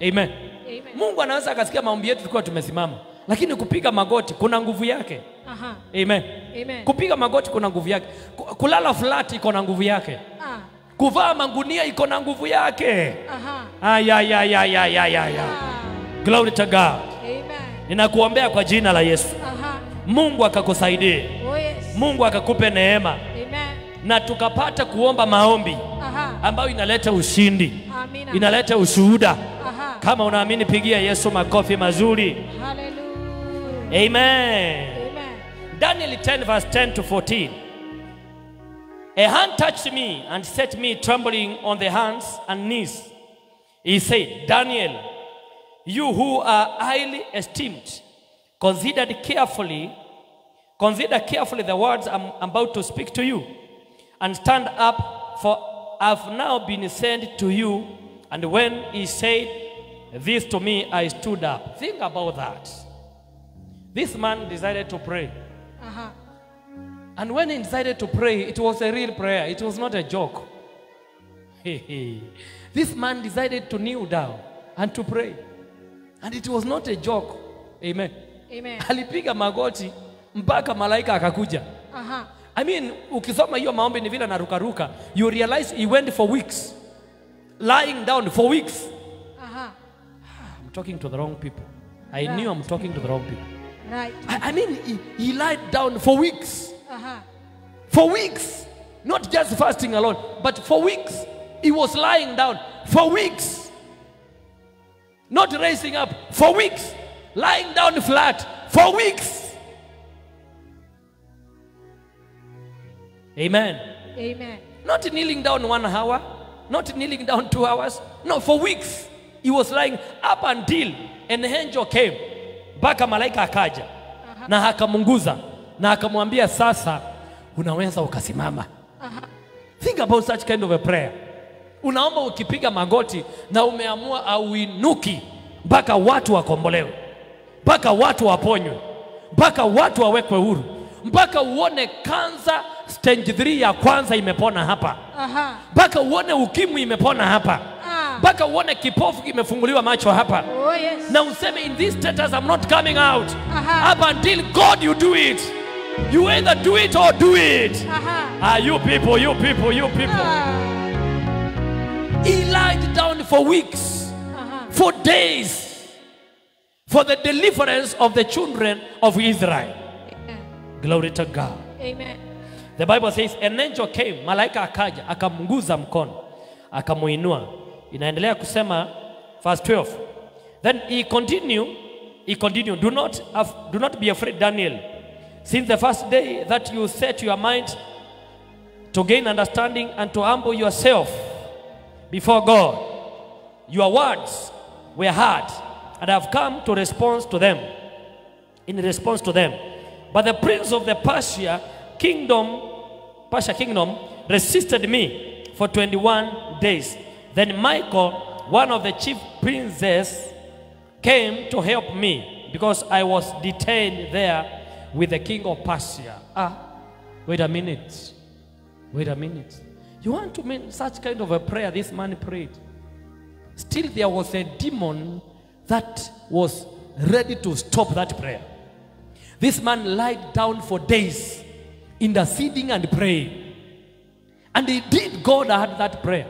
Amen. Amen. Mungu anaweza akasikia maombi yetu tukiwa tumesimama, lakini kupiga magoti kuna nguvu yake. Aha. Amen. Amen. Kupiga magoti kuna nguvu yake. Kulala flat iko na nguvu yake. Ah. Kuvaa mangunia iko na nguvu yake. Aha. Ya. Glory to God. Amen. Ninakuombea kwa jina la Yesu. Aha. Mungu akakusaidie. Oh, yes. Mungu akakupe neema. Amen. Na tukapata kuomba maombi Aha. ambayo inaleta ushindi. Amina. Inaleta ushuhuda. Aha. Kama unaamini pigia Yesu makofi mazuri. Hallelujah. Amen. Amen. Daniel 10 verse 10 to 14. A hand touched me and set me trembling on the hands and knees. He said, Daniel, you who are highly esteemed, consider carefully the words I'm about to speak to you, and stand up, for I've now been sent to you. And when he said this to me, I stood up. Think about that. This man decided to pray. Aha. And when he decided to pray, it was a real prayer. It was not a joke. This man decided to kneel down and to pray. And it was not a joke. Amen. Amen. Alipiga magoti mpaka malaika akakuja. Aha. I mean, ukisoma hiyo maombi ni vile narukaruka, you realize he went for weeks. Lying down for weeks. Aha. I'm talking to the wrong people. I knew I'm talking to the wrong people. Right. I mean, he lied down for weeks. Aha. For weeks. Not just fasting alone, but for weeks. He was lying down for weeks. Not raising up for weeks. Lying down flat for weeks. Amen. Amen. Not kneeling down 1 hour, not kneeling down 2 hours. No, for weeks. He was lying up until an angel came. Mpaka malaika akaja. Na akamunguza. Na akamwambia sasa unaweza ukasimama. Think about such kind of a prayer. Unaomba ukipiga magoti na umeamua auinuki mpaka watu wakombolewe, mpaka watu waponywe, mpaka watu wawekwe huru, mpaka uone kansa stage 3 ya kwanza imepona hapa, mpaka uone ukimwi imepona hapa, mpaka uone kipofu kimefunguliwa macho hapa. Oh, yes. Na useme in this status I'm not coming out up until God you do it. You either do it or do it. You people, you people, you people. He lied down for weeks, for days, for the deliverance of the children of Israel. Amen. Glory to God. Amen. The Bible says an angel came, malaika akaja, akamunguza mkono, akamuinua. Inaendelea kusema verse 12. Then he continued, do not be afraid, Daniel. Since the first day that you set your mind to gain understanding and to humble yourself before God, your words were heard, and I have come to response to them. In response to them, but the prince of the Persia kingdom resisted me for 21 days. Then Michael, one of the chief princes, came to help me because I was detained there with the king of Persia. Wait a minute. You want to mean such kind of a prayer this man prayed? Still there was a demon that was ready to stop that prayer. This man lied down for days, interceding and praying. And indeed God had that prayer.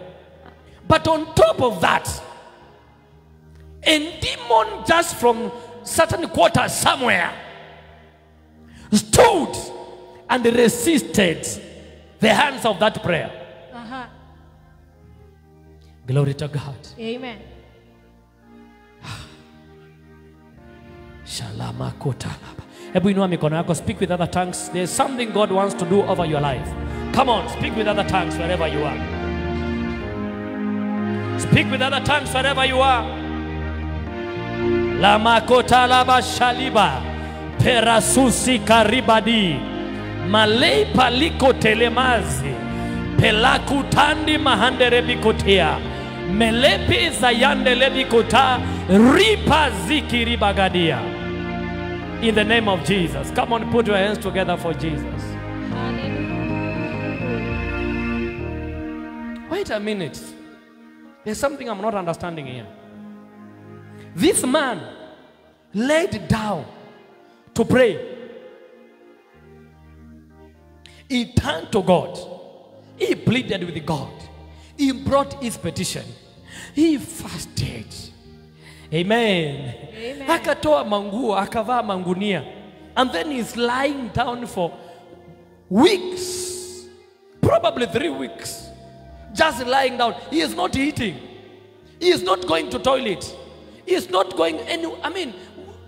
But on top of that, a demon just from certain quarters somewhere stood and resisted the hands of that prayer. Glory to God. Amen. Shalama kotalaba. Hebu inua mikono yako, speak with other tongues. There's something God wants to do over your life. Come on, speak with other tongues wherever you are. Speak with other tongues wherever you are. Lama kotalaba shaliba. Perasusi karibadi. Malei paliko telemazi. Pelaku tandi mahandere bikotea. Melepi zayande lebikota. Ripa zikiri bagadia. In the name of Jesus. Come on, put your hands together for Jesus. Hallelujah. Wait a minute. There's something I'm not understanding here. This man laid down to pray. He turned to God. He pleaded with God. He brought his petition. He fasted. Amen. Amen. Akatoa manguo, akavaa mangunia. And then he's lying down for weeks. Probably 3 weeks. Just lying down. He is not eating. He is not going to toilet. He is not going anywhere.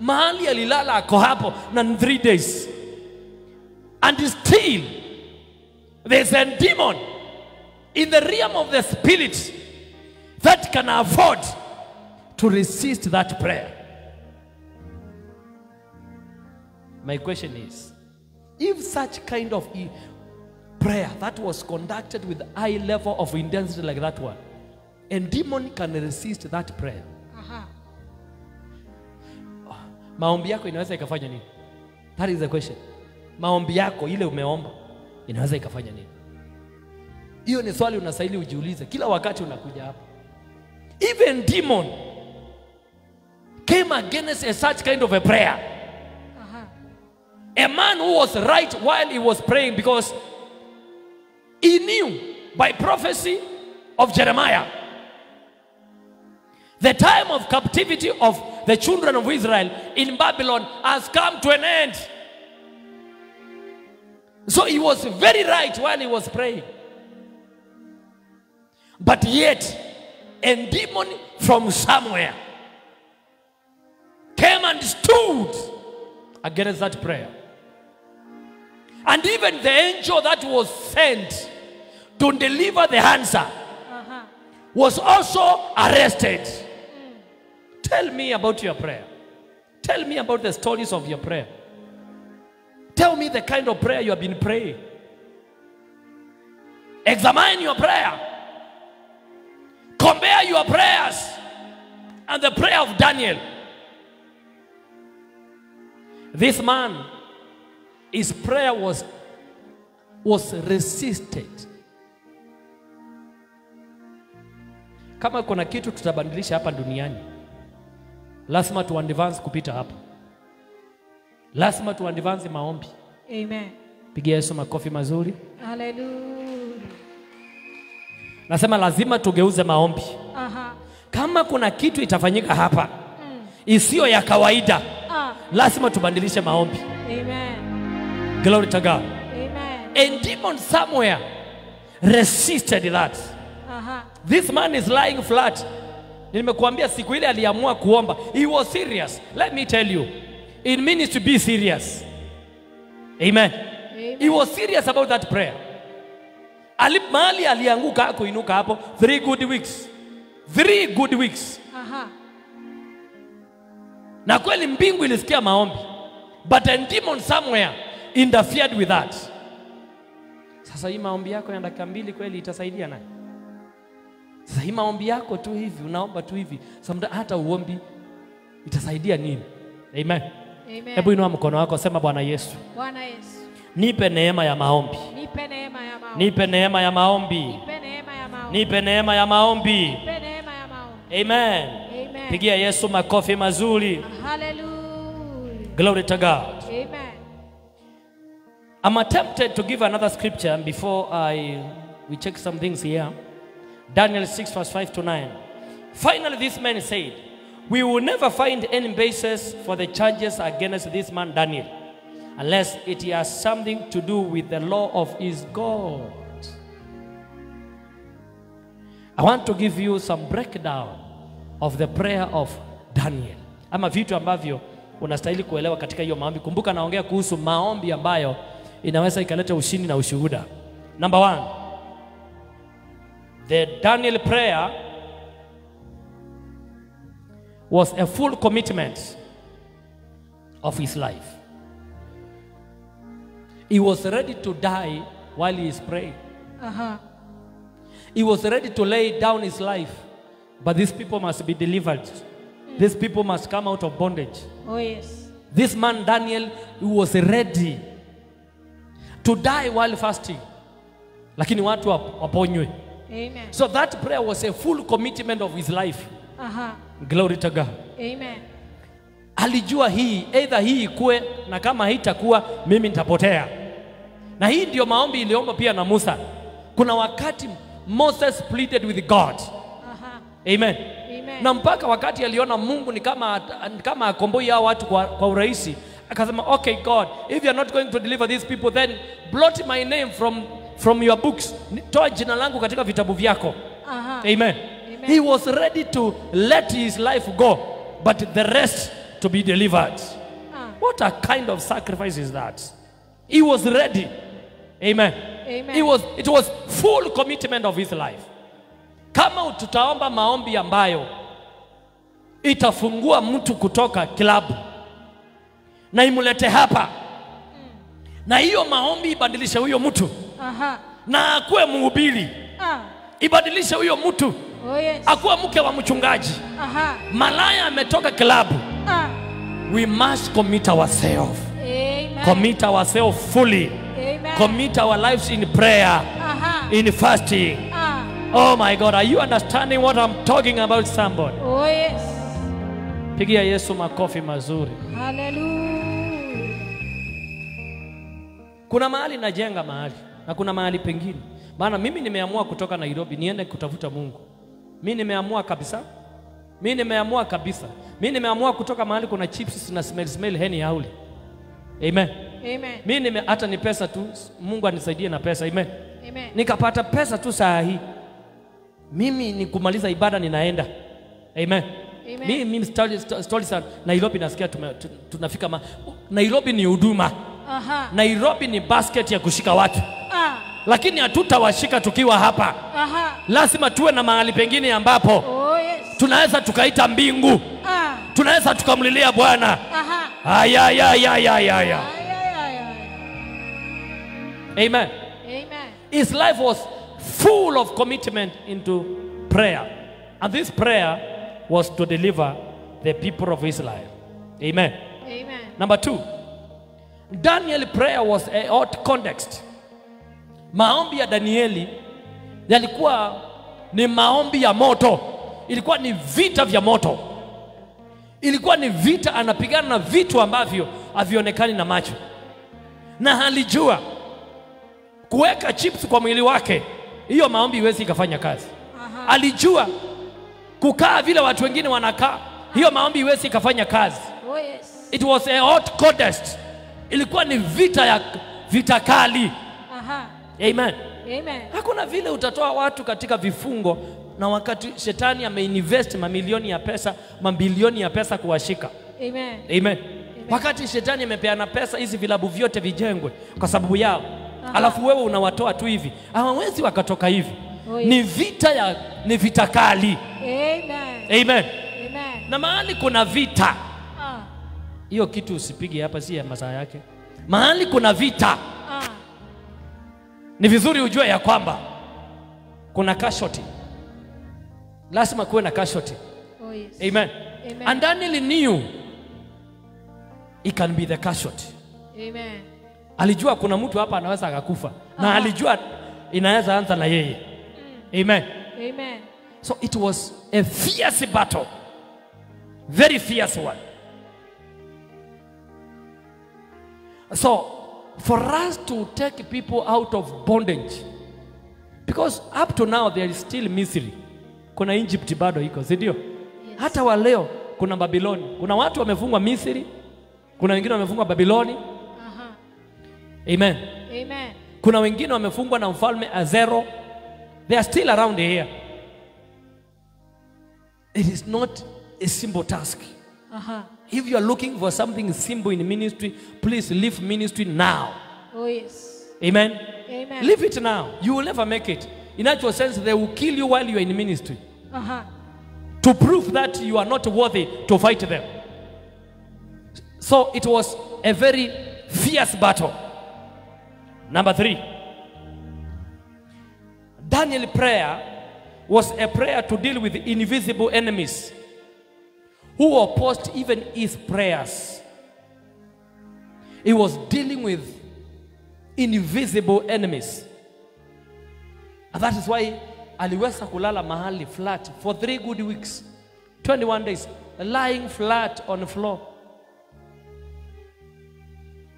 Mahali alilala ako hapo na 3 days. And still, there's a demon in the realm of the spirit that can afford to resist that prayer. My question is, if such kind of prayer that was conducted with high level of intensity like that one, a demon can resist that prayer, maombi yako inaweza ikafanya nini? That is the question. Maombi yako ile umeomba inaweza ikafanya nini? Hiyo ni swali unastahili ujiulize kila wakati unakuja hapa. Even demon came against such kind of a prayer. A man who was right while he was praying, because he knew by prophecy of Jeremiah the time of captivity of the children of Israel in Babylon has come to an end. So he was very right while he was praying. But yet, a demon from somewhere came and stood against that prayer. And even the angel that was sent to deliver the answer was also arrested. Tell me about your prayer. Tell me about the stories of your prayer. Tell me the kind of prayer you have been praying. Examine your prayer. Compare your prayers and the prayer of Daniel. This man, his prayer was resisted. Kama kuna kitu tutabadilisha hapa duniani, lazima tu advance kupita hapa. Lazima tu advance maombi. Amen. Pigia Yesu makofi mazuri. Hallelujah. Nasema lazima tugeuze maombi. Kama kuna kitu itafanyika hapa isiyo ya kawaida, lazima tubadilishe maombi. Amen. Glory to God. Amen. And demon somewhere resisted that. This man is lying flat. Nimekuambia siku ile aliamua kuomba. He was serious. Let me tell you, it means to be serious. Amen. Amen. He was serious about that prayer. Mahali alianguka kuinuka hapo 3 good weeks. 3 good weeks. Na kweli mbingu ilisikia maombi, but a demon somewhere interfered with that. Sasa hii maombi yako ya dakika 2 kweli itasaidia nani? Sasa hii maombi yako tu hivi, unaomba tu hivi, hata uombi itasaidia nini? Amen. Amen. Hebu inua mkono wako, sema Bwana Yesu. Bwana Yesu. Nipe neema ya maombi. Nipe neema ya maombi. Nipe neema ya maombi. Nipe neema ya maombi. Nipe neema ya maombi. Nipe neema ya maombi. Amen. Amen. Pigia Yesu makofi mazuri. Hallelujah. Glory to God. Amen. I'm attempted to give another scripture before we check some things here. Daniel 6 verse 5 to 9. Finally this man said, we will never find any basis for the charges against this man Daniel, unless it has something to do with the law of his God. I want to give you some breakdown of the prayer of Daniel. Ama vitu ambavyo unastahili kuelewa katika hiyo maombi. Kumbuka naongea kuhusu maombi ambayo inaweza ikaleta ushindi na ushuhuda. Number 1. The Daniel prayer was a full commitment of his life. He was ready to die while he is praying. He was ready to lay down his life, but these people must be delivered. These people must come out of bondage. Oh yes. This man Daniel, he was ready to die while fasting, lakini watu waponywe. Amen. So that prayer was a full commitment of his life. Glory to God. Amen. Alijua hii, either hii ikue, na kama haitakuwa mimi nitapotea. Na hii ndio maombi iliomba pia na Musa. Kuna wakati Moses pleaded with God. Amen. Amen. Na mpaka wakati aliona Mungu ni kama akomboi hao watu kwa urahisi, akasema okay God, if you are not going to deliver these people, then blot my name from your books. Toa jina langu katika vitabu vyako. Amen. Amen. He was ready to let his life go, but the rest to be delivered. What a kind of sacrifice is that? He was ready. Amen. Amen. It was full commitment of his life. Kama tutaomba maombi ambayo itafungua mtu kutoka kilabu na imulete hapa, na hiyo maombi ibadilishe huyo mtu, na akuwe mhubiri, ibadilishe huyo mtu, oh yes, akuwe mke wa mchungaji, malaya ametoka kilabu, we must commit ourselves. Amen. Commit ourselves fully. Amen. Commit our lives in prayer, in fasting. Oh my God, are you understanding what I'm talking about, somebody? Oh yes. Pigia Yesu makofi mazuri. Hallelujah. Kuna mahali najenga mahali na kuna mahali pengine. Maana mimi nimeamua kutoka Nairobi niende kutafuta Mungu. Mimi nimeamua kabisa. Mimi nimeamua kutoka mahali kuna chips na smell heni hauli. Amen. Amen. Mimi hata ni pesa tu, Mungu anisaidie na pesa. Amen. Amen. Nikapata pesa tu saa hii, mimi ni kumaliza ibada ninaenda. Amen. Amen. Mimi story sana Nairobi, nasikia tunafika Nairobi ni huduma. Nairobi ni basket ya kushika watu. lakini hatutawashika tukiwa hapa. Aha. Lazima tuwe na mahali pengine ambapo Oh yes. tunaweza tukaita mbingu. Tunaweza tukamlilia Bwana. Aha. Aya. Ay, ay, ay, ay. Amen. Amen. His life was full of commitment into prayer. And this prayer was to deliver the people of Israel. Amen. Amen. Number 2, Daniel prayer was a hot context. Maombi ya Danieli yalikuwa ni maombi ya moto. Ilikuwa ni vita vya moto. Ilikuwa ni vita, anapigana na vitu ambavyo havionekani na macho. Na alijua kuweka chips kwa mwili wake, hiyo maombi iwezi ikafanya kazi. Aha. Alijua kukaa vile watu wengine wanakaa, hiyo maombi iwezi ikafanya kazi. Oh yes. It was a hot contest. Ilikuwa ni vita kali. Aha. Amen. Amen. Hakuna vile utatoa watu katika vifungo na wakati shetani ameinvest mamilioni ya pesa, mabilioni ya pesa kuwashika. Amen. Amen. Wakati shetani amepeana pesa hizi vilabu vyote vijengwe kwa sababu yao. Alafu wewe unawatoa tu hivi. Hawawezi wakatoka hivi. Oh, yes. Ni vita kali. Amen. Amen. Amen. Na mahali kuna vita, hiyo kitu usipige hapa, si ya masaa yake. Mahali kuna vita, ni vizuri ujue ya kwamba kuna casualty. Lazima kuwe na casualty. Oh yes. Amen. Amen. And Daniel knew he can be the casualty. Amen. Alijua kuna mtu hapa anaweza akakufa. Na alijua inaweza anza na yeye. Amen. Amen. So it was a fierce battle. Very fierce one. So for us to take people out of bondage, because up to now there is still Misri. Kuna Egypt bado iko, si ndio? Yes. Hata wa leo kuna Babiloni. Kuna watu wamefungwa Misri, kuna wengine wamefungwa Babiloni. Aha. Amen. Amen. Kuna wengine wamefungwa na mfalme Azero. They are still around here. It is not a simple task. Aha. If you are looking for something simple in ministry, please leave ministry now. Oh yes. Amen. Amen. Leave it now. You will never make it. In actual sense, they will kill you while you are in ministry Aha. to prove that you are not worthy to fight them. So it was a very fierce battle. Number 3, Daniel prayer was a prayer to deal with invisible enemies who opposed even his prayers. He was dealing with invisible enemies. And that is why aliweza kulala mahali flat for 3 good weeks, 21 days, lying flat on the floor.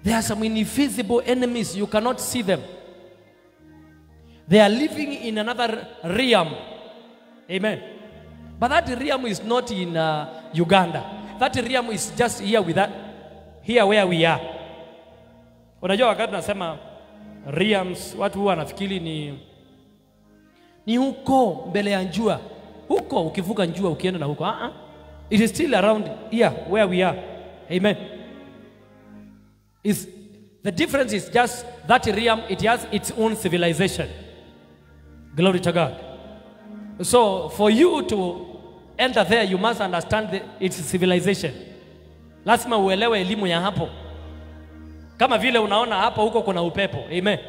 There are some invisible enemies, you cannot see them. They are living in another realm. Amen. But that realm is not in Uganda. That realm is just here with that, here where we are. Unajua wakati nasema realms, watu huwa wanafikiri ni huko mbele ya njua. Huko ukivuka njua ukienda na huko. It is still around here where we are. Amen. The difference is just that realm, it has its own civilization. Glory to God. So for you to enter there, you must understand its civilization. Lazima uelewe elimu ya hapo. Kama vile unaona hapo huko kuna upepo. Amen.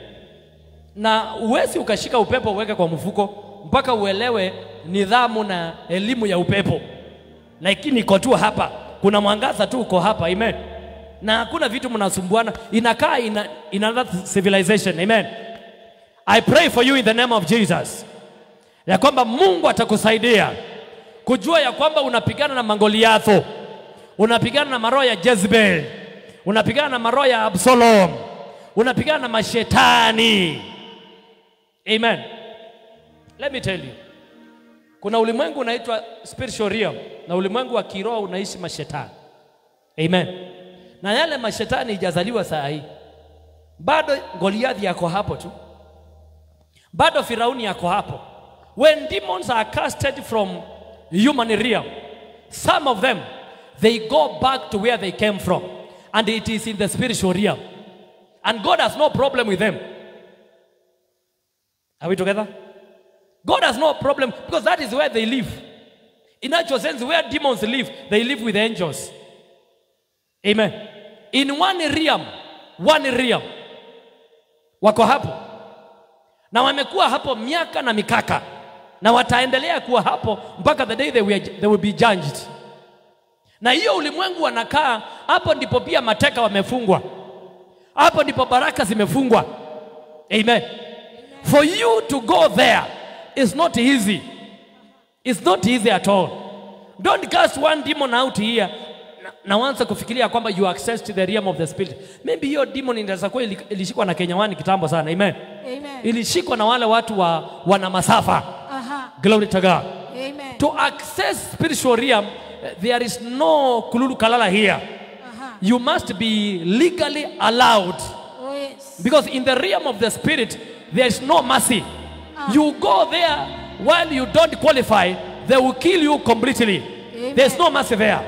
Na uwezi ukashika upepo uweke kwa mfuko mpaka uelewe nidhamu na elimu ya upepo. Lakini iko tu hapa. Kuna mwangaza tu uko hapa. Amen. Na hakuna vitu mnasumbuana. Inakaa in another civilization. Amen. I pray for you in the name of Jesus, ya kwamba Mungu atakusaidia kujua ya kwamba unapigana na Mangoliatho, unapigana na maroho ya Jezebel, unapigana na maroho ya Absalom, unapigana na mashetani. Amen. Let me tell you, kuna ulimwengu unaitwa spiritual realm na ulimwengu wa kiroho unaishi mashetani. Amen. Na yale mashetani hajazaliwa saa hii. Bado Goliathi yako hapo tu. Bado Firauni yako hapo. When demons are casted from human realm, some of them, they go back to where they came from. And it is in the spiritual realm. And God has no problem with them. Are we together? God has no problem because that is where they live. In actual sense, where demons live, they live with angels. Amen. In one realm, wako hapo. Na wamekuwa hapo miaka na mikaka. Na wataendelea kuwa hapo mpaka the day they will be judged. Na hiyo ulimwengu wanakaa, hapo ndipo pia mateka wamefungwa. Hapo ndipo baraka zimefungwa. Amen. For you to go there is not easy. It's not easy at all. Don't cast one demon out here. Na wanza kufikiria kwamba you access to the realm of the spirit. Maybe hiyo demon inaweza kuwa ilishikwa na Kenyawani kitambo sana. Amen. Amen. Ilishikwa na wale watu wana masafa. Glory to God. Amen. To access spiritual realm, there is no kululu kalala here. You must be legally allowed. Oh yes. Because in the realm of the spirit, there is no mercy. You go there while you don't qualify, they will kill you completely. Amen. There's no mercy there.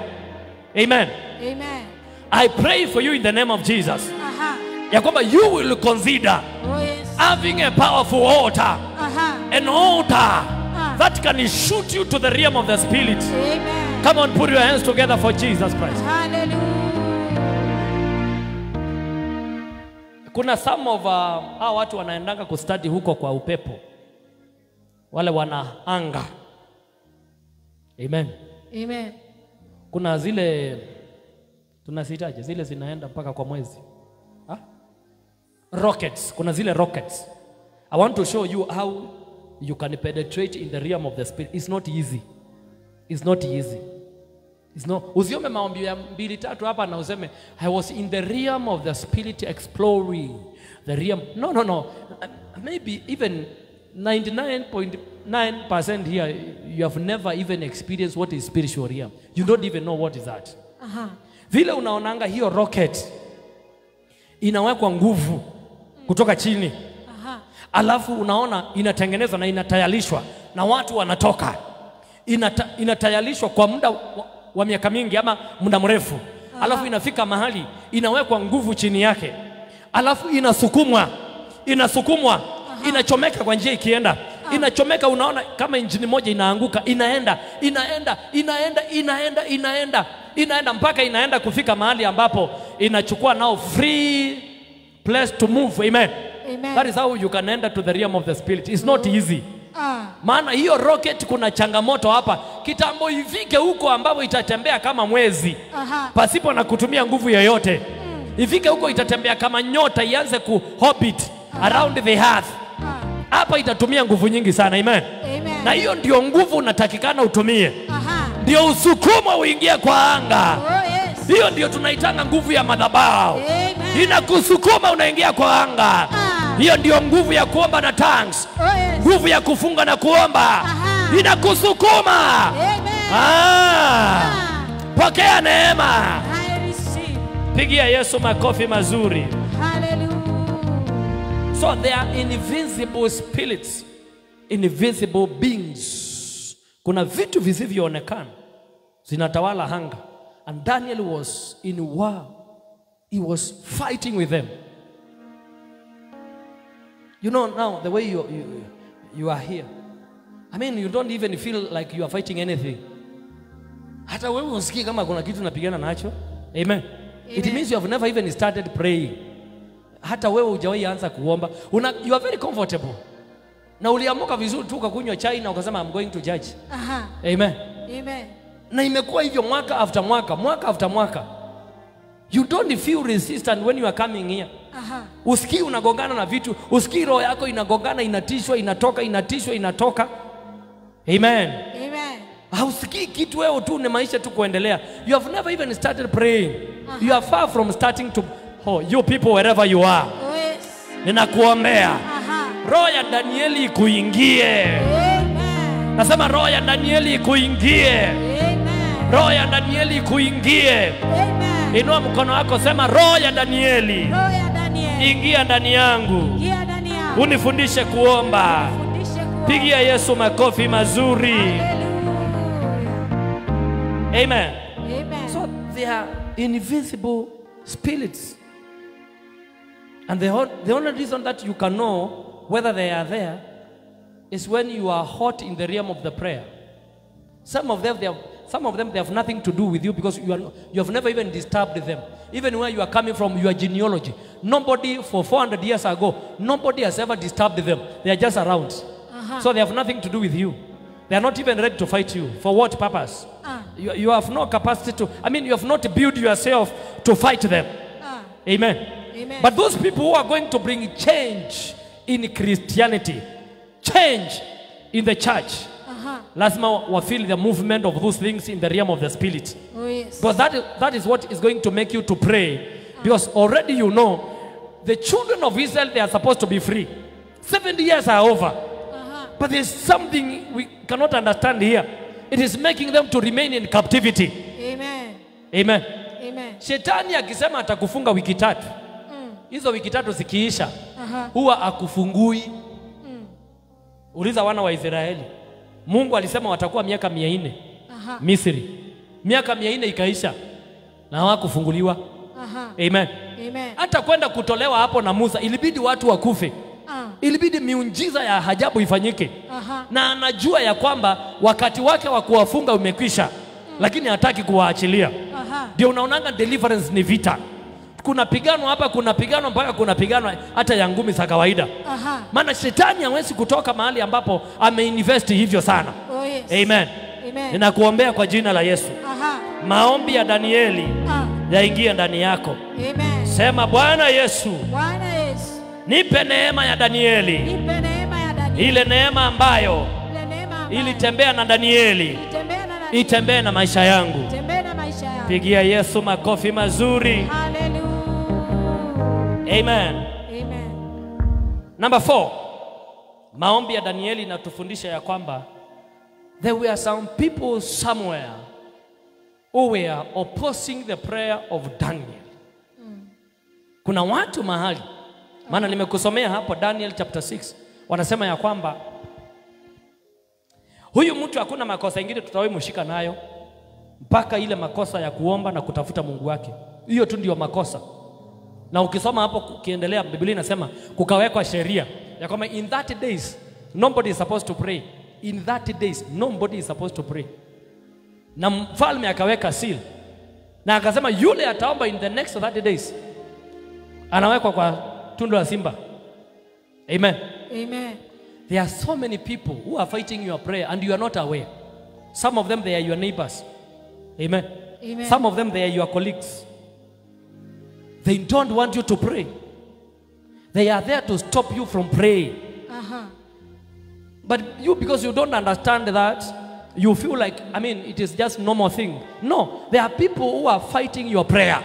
Amen. Amen. I pray for you in the name of Jesus. Ya kwamba you will consider having a powerful altar. An altar that can shoot you to the realm of the spirit. Amen. Come on, put your hands together for Jesus Christ. Hallelujah. Kuna some of hao watu wanaendanga kustudy huko kwa upepo. Wale wana anga. Amen. Amen. Kuna zile tunasitaje, zile zinaenda mpaka kwa mwezi. Rockets. Kuna zile rockets. I want to show you how you can penetrate in the realm of the spirit. It's not easy. It's not easy. It's not. Usiome maombi ya 2-3 hapa na useme I was in the realm of the spirit exploring the realm. No. Maybe even 99.9% here you have never even experienced what is spiritual realm. You don't even know what is that. Vile unaonanga hiyo rocket inawekwa nguvu kutoka chini. Alafu unaona inatengenezwa na inatayarishwa na watu wanatoka. Inatayarishwa kwa muda wa miaka mingi ama muda mrefu. Alafu inafika mahali inawekwa nguvu chini yake. Alafu inasukumwa. Inachomeka kwa njia ikienda. Inachomeka, unaona kama injini moja inaanguka, inaenda mpaka inaenda kufika mahali ambapo inachukua now free place to move. Amen. Amen. That is how you can enter to the realm of the spirit. It's not easy. Maana hiyo rocket kuna changamoto hapa. Kitambo ifike huko ambapo itatembea kama mwezi. Pasipo na kutumia nguvu yoyote. Ifike huko itatembea kama nyota, ianze kuorbit around the earth. Hapa itatumia nguvu nyingi sana. Amen. Amen. Na hiyo ndio nguvu unatakikana utumie. Ndio usukumo uingie kwa anga. Yes. Hiyo ndio tunaitanga nguvu ya madhabahu. Amen. Inakusukuma unaingia kwa anga. Hiyo ndio nguvu ya kuomba na tongues. Yes. Nguvu ya kufunga na kuomba. Inakusukuma. Pokea neema. I receive. Pigia Yesu makofi mazuri. Hallelujah. So they are invisible spirits, invisible beings. Kuna vitu visivyoonekana zinatawala anga. And Daniel was in war. He was fighting with them. You know now the way you are here. I mean, you don't even feel like you are fighting anything. Hata wewe usikii kama kuna kitu unapigana nacho. Amen. It means you have never even started praying. Hata wewe hujawahi anza kuomba. You are very comfortable. Na uliamuka vizuri tu ukakunywa chai na ukasema I'm going to judge. Amen. Amen. Na imekuwa hivyo mwaka after mwaka. You don't feel resistant when you are coming here. Usikii unagongana na vitu, usikii roho yako inagongana, inatishwa, inatoka, inatishwa, inatoka. Amen. Amen. Hausikii kitu, wewe tu ni maisha tu kuendelea. You have never even started praying. You are far from starting to. Oh, you people wherever you are. Yes. Ninakuombea. Roho ya Danieli ikuingie. Amen. Nasema roho ya Danieli ikuingie. Amen. Roho ya Danieli ikuingie. Amen. Inua mkono wako, sema roho ya Danieli. Roho ya Danieli. Ingia ndani yangu. Ingia ndani yangu. Unifundishe kuomba. Fundishe kuomba. Pigia Yesu makofi mazuri. Amen. Amen. So they are invisible spirits. And the only reason that you can know whether they are there is when you are hot in the realm of the prayer. Some of them they have nothing to do with you because you have never even disturbed them. Even where you are coming from, your genealogy. Nobody for 400 years ago, nobody has ever disturbed them. They are just around. So they have nothing to do with you. They are not even ready to fight you. For what purpose? You have no capacity to, you have not built yourself to fight them. Amen. Amen. But those people who are going to bring change in Christianity, change in the church, lazima wa feel the movement of those things in the realm of the spirit. Oh, yes. Because that is what is going to make you to pray. Because already you know, the children of Israel, they are supposed to be free. 70 years are over. But there's something we cannot understand here. It is making them to remain in captivity. Amen. Amen. Amen. Shetani akisema atakufunga wiki tatu. Hizo wiki tatu zikiisha, huwa akufungui. Uliza wana wa Israeli. Mungu alisema watakuwa miaka 400 Misri. Miaka 400 ikaisha na hawakufunguliwa. Amen. Amen. Hata kwenda kutolewa hapo na Musa ilibidi watu wakufe. Ilibidi miujiza ya ajabu ifanyike. Na anajua ya kwamba wakati wake wa kuwafunga umekwisha, lakini hataki kuwaachilia. Ndio unaonanga deliverance ni vita. Kuna pigano hapa, kuna pigano mpaka kuna pigano hata ya ngumi za kawaida. Maana shetani hawezi kutoka mahali ambapo ameinvest hivyo sana. Oh, yes. Amen. Amen. Ninakuombea kwa jina la Yesu. Maombi ya Danieli yaingie ndani yako. Amen. Sema Bwana Yesu, Bwana Yesu, nipe neema ya Danieli. nipe neema ya Danieli. Ile neema ambayo Ile neema ambayo ilitembea na Danieli, ilitembea na Danieli, itembee na maisha yangu. itembee na maisha yangu. Pigia Yesu makofi mazuri. Hallelujah. Amen. Amen. Number 4. Maombi ya Danieli inatufundisha ya kwamba there were some people somewhere who were opposing the prayer of Daniel. Kuna watu mahali, maana nimekusomea hapo Daniel chapter 6, wanasema ya kwamba huyu mtu hakuna makosa ingine tutawahi mshika nayo mpaka ile makosa ya kuomba na kutafuta Mungu wake. Hiyo tu ndio makosa. Na ukisoma hapo kiendelea, Biblia inasema kukawekwa sheria ya kwamba in 30 days nobody is supposed to pray. In 30 days nobody is supposed to pray. Na mfalme akaweka seal. Na akasema yule ataomba in the next 30 days anawekwa kwa tundu la simba. Amen. Amen. There are so many people who are fighting your prayer and you are not aware. Some of them they are your neighbors. Amen. Amen. Some of them they are your colleagues. They don't want you to pray. They are there to stop you from praying. But you, because you don't understand that, you feel like, it is just normal thing. No, there are people who are fighting your prayer.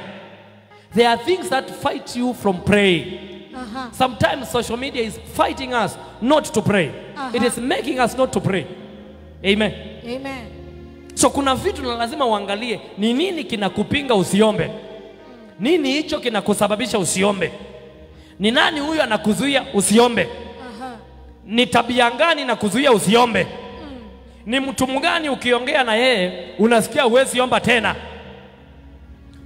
There are things that fight you from praying. Sometimes social media is fighting us not to pray. It is making us not to pray. Amen. Amen. So kuna vitu na lazima uangalie ni nini kinakupinga usiombe. Nini hicho kinakusababisha usiombe? Ni nani huyu anakuzuia usiombe? Ni tabia gani inakuzuia usiombe? Ni mtu mgani ukiongea na yeye unasikia huwezi omba tena?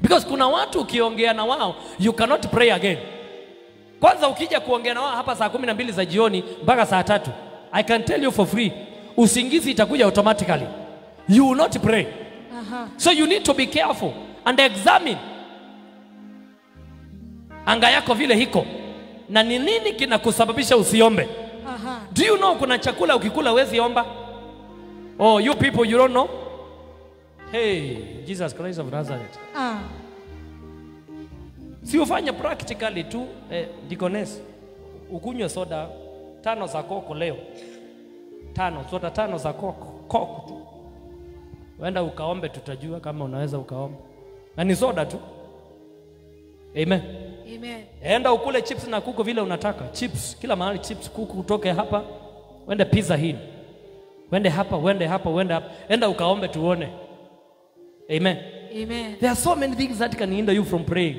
Because kuna watu ukiongea na wao you cannot pray again. Kwanza ukija kuongea na wao hapa saa 12 za jioni mpaka saa 3, I can tell you for free, usingizi itakuja automatically. You will not pray. So you need to be careful and examine anga yako vile hiko na ni nini kinakusababisha usiombe. Do you know kuna chakula ukikula huwezi omba? Oh, you people, you don't know? Hey, Jesus Christ of Nazareth. Si ufanye practically tu, Deaconess, ukunywe soda 5 za koko leo. 5, soda 5 za koko tu. Wenda ukaombe, tutajua kama unaweza ukaomba. Na ni soda tu. Amen. Amen. Enda ukule chips na kuku vile unataka. Chips, kila mahali chips, kuku utoke hapa. Wende pizza hii. Wende hapa, wende hapa, wende hapa. Enda ukaombe tuone. Amen. Amen. There are so many things that can hinder you from praying.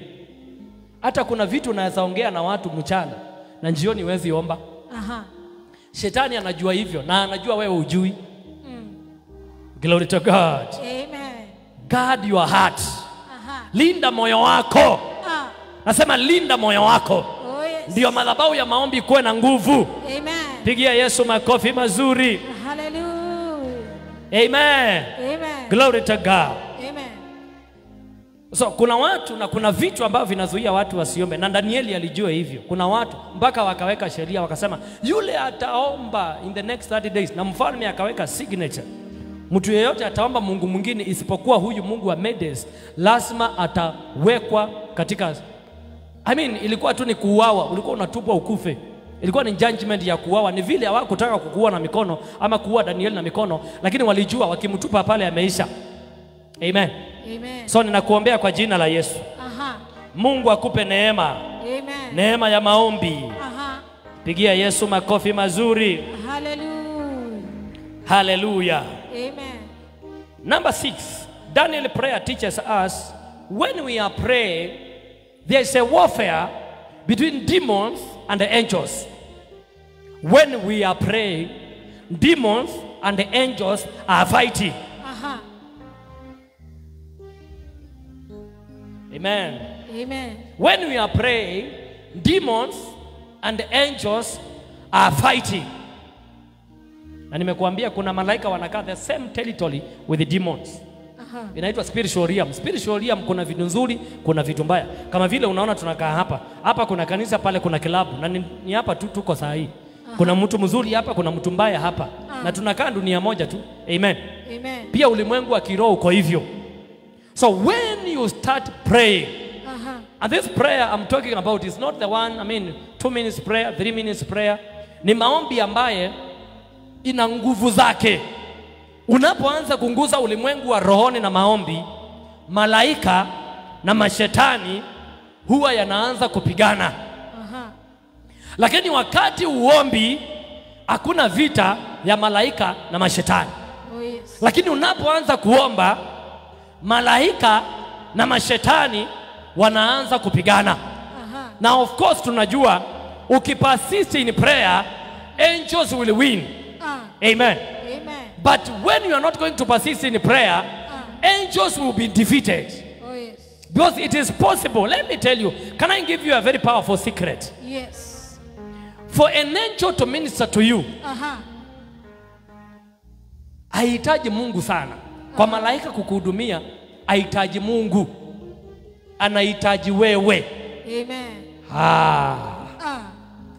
Hata kuna vitu unaweza ongea na watu mchana na jioni huwezi omba. Shetani anajua hivyo na anajua wewe hujui. Glory to God. Amen. Guard your heart. Linda moyo wako. Nasema linda moyo wako. Oh, yes. Ndio madhabahu ya maombi kuwe na nguvu. Amen. Pigia Yesu makofi mazuri. Hallelujah. Amen. Amen. Glory to God. Amen. So kuna watu na kuna vitu ambavyo vinazuia watu wasiombe, na Danieli alijua hivyo. Kuna watu mpaka wakaweka sheria wakasema yule ataomba in the next 30 days, na mfalme akaweka signature. Mtu yeyote ataomba Mungu mwingine isipokuwa huyu Mungu wa Medes lazima atawekwa katika, ilikuwa tu ni kuuawa, ulikuwa unatupwa ukufe. Ilikuwa ni judgment ya kuuawa. Ni vile hawakutaka kukuua na mikono ama kuua Danieli na mikono, lakini walijua wakimtupa pale ameisha. Amen. Amen. So ninakuombea kwa jina la Yesu. Mungu akupe neema. Amen. Neema ya maombi. Pigia Yesu makofi mazuri. Hallelujah. Hallelujah. Amen. Number 6, Daniel prayer teaches us when we are praying, there is a warfare between demons and the angels. When we are praying, demons and the angels are fighting. Amen. Amen. When we are praying, demons and the angels are fighting. Na nimekuambia kuna malaika wanakaa the same territory with the demons. Inaitwa spiritual realm. Spiritual realm kuna vitu nzuri, kuna vitu mbaya. Kama vile unaona tunakaa hapa. Hapa kuna kanisa, pale kuna kilabu, na ni hapa tu tuko saa hii. Kuna mtu mzuri hapa, kuna mtu mbaya hapa. Na tunakaa dunia moja tu. Amen. Amen. Pia ulimwengu wa kiroho uko hivyo. So when you start praying, and this prayer I'm talking about is not the one, 2 minutes prayer, 3 minutes prayer. Ni maombi ambaye ina nguvu zake. Unapoanza kunguza ulimwengu wa rohoni na maombi, malaika na mashetani huwa yanaanza kupigana. Lakini wakati uombi, hakuna vita ya malaika na mashetani. Oh, yes. Lakini unapoanza kuomba, malaika na mashetani wanaanza kupigana. Now of course tunajua ukipersist in prayer, angels will win. Amen. Amen. But when you are not going to persist in prayer, angels will be defeated. Oh, yes. Because it is possible. Let me tell you, can I give you a very powerful secret? Yes. For an angel to minister to you, haihitaji Mungu sana. Kwa malaika kukuhudumia, haihitaji Mungu. Anahitaji wewe. Amen.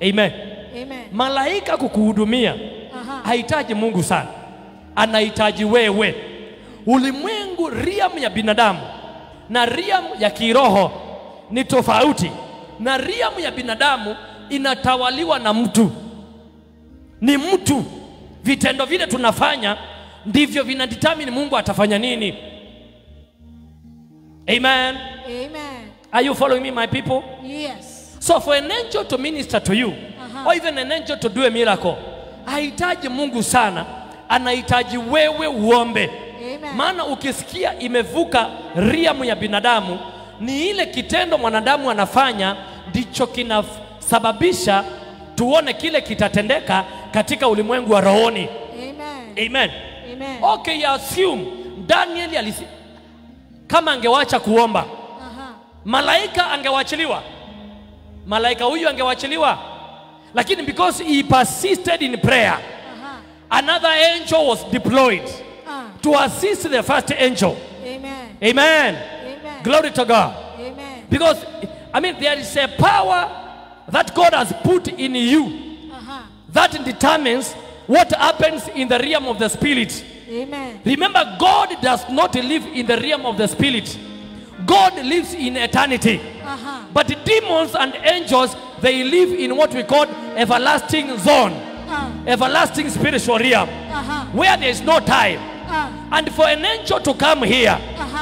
Amen. Amen. Malaika kukuhudumia, haihitaji Mungu sana. Anahitaji wewe. Ulimwengu realm ya binadamu na realm ya kiroho ni tofauti. Na realm ya binadamu inatawaliwa na mtu. Ni mtu. Vitendo vile tunafanya ndivyo vinadetermine Mungu atafanya nini. Amen. Amen. Are you following me, my people? Yes. So for an angel to minister to you, or even an angel to do a miracle, hahitaji Mungu sana, anahitaji wewe uombe. Amen. Maana ukisikia imevuka realm ya binadamu, ni ile kitendo mwanadamu anafanya ndicho kinasababisha tuone kile kitatendeka katika ulimwengu wa rohoni. Amen. Amen. Amen. Okay, assume Daniel kama angewacha kuomba, malaika angewachiliwa. Malaika huyu angewachiliwa. Lakini because he persisted in prayer, another angel was deployed to assist the first angel. Amen. Amen. Amen. Glory to God. Amen. Because there is a power that God has put in you that determines what happens in the realm of the spirit. Amen. Remember, God does not live in the realm of the spirit. God lives in eternity. But demons and angels, they live in what we call everlasting zone. Everlasting spiritual realm. Where there is no time. And for an angel to come here,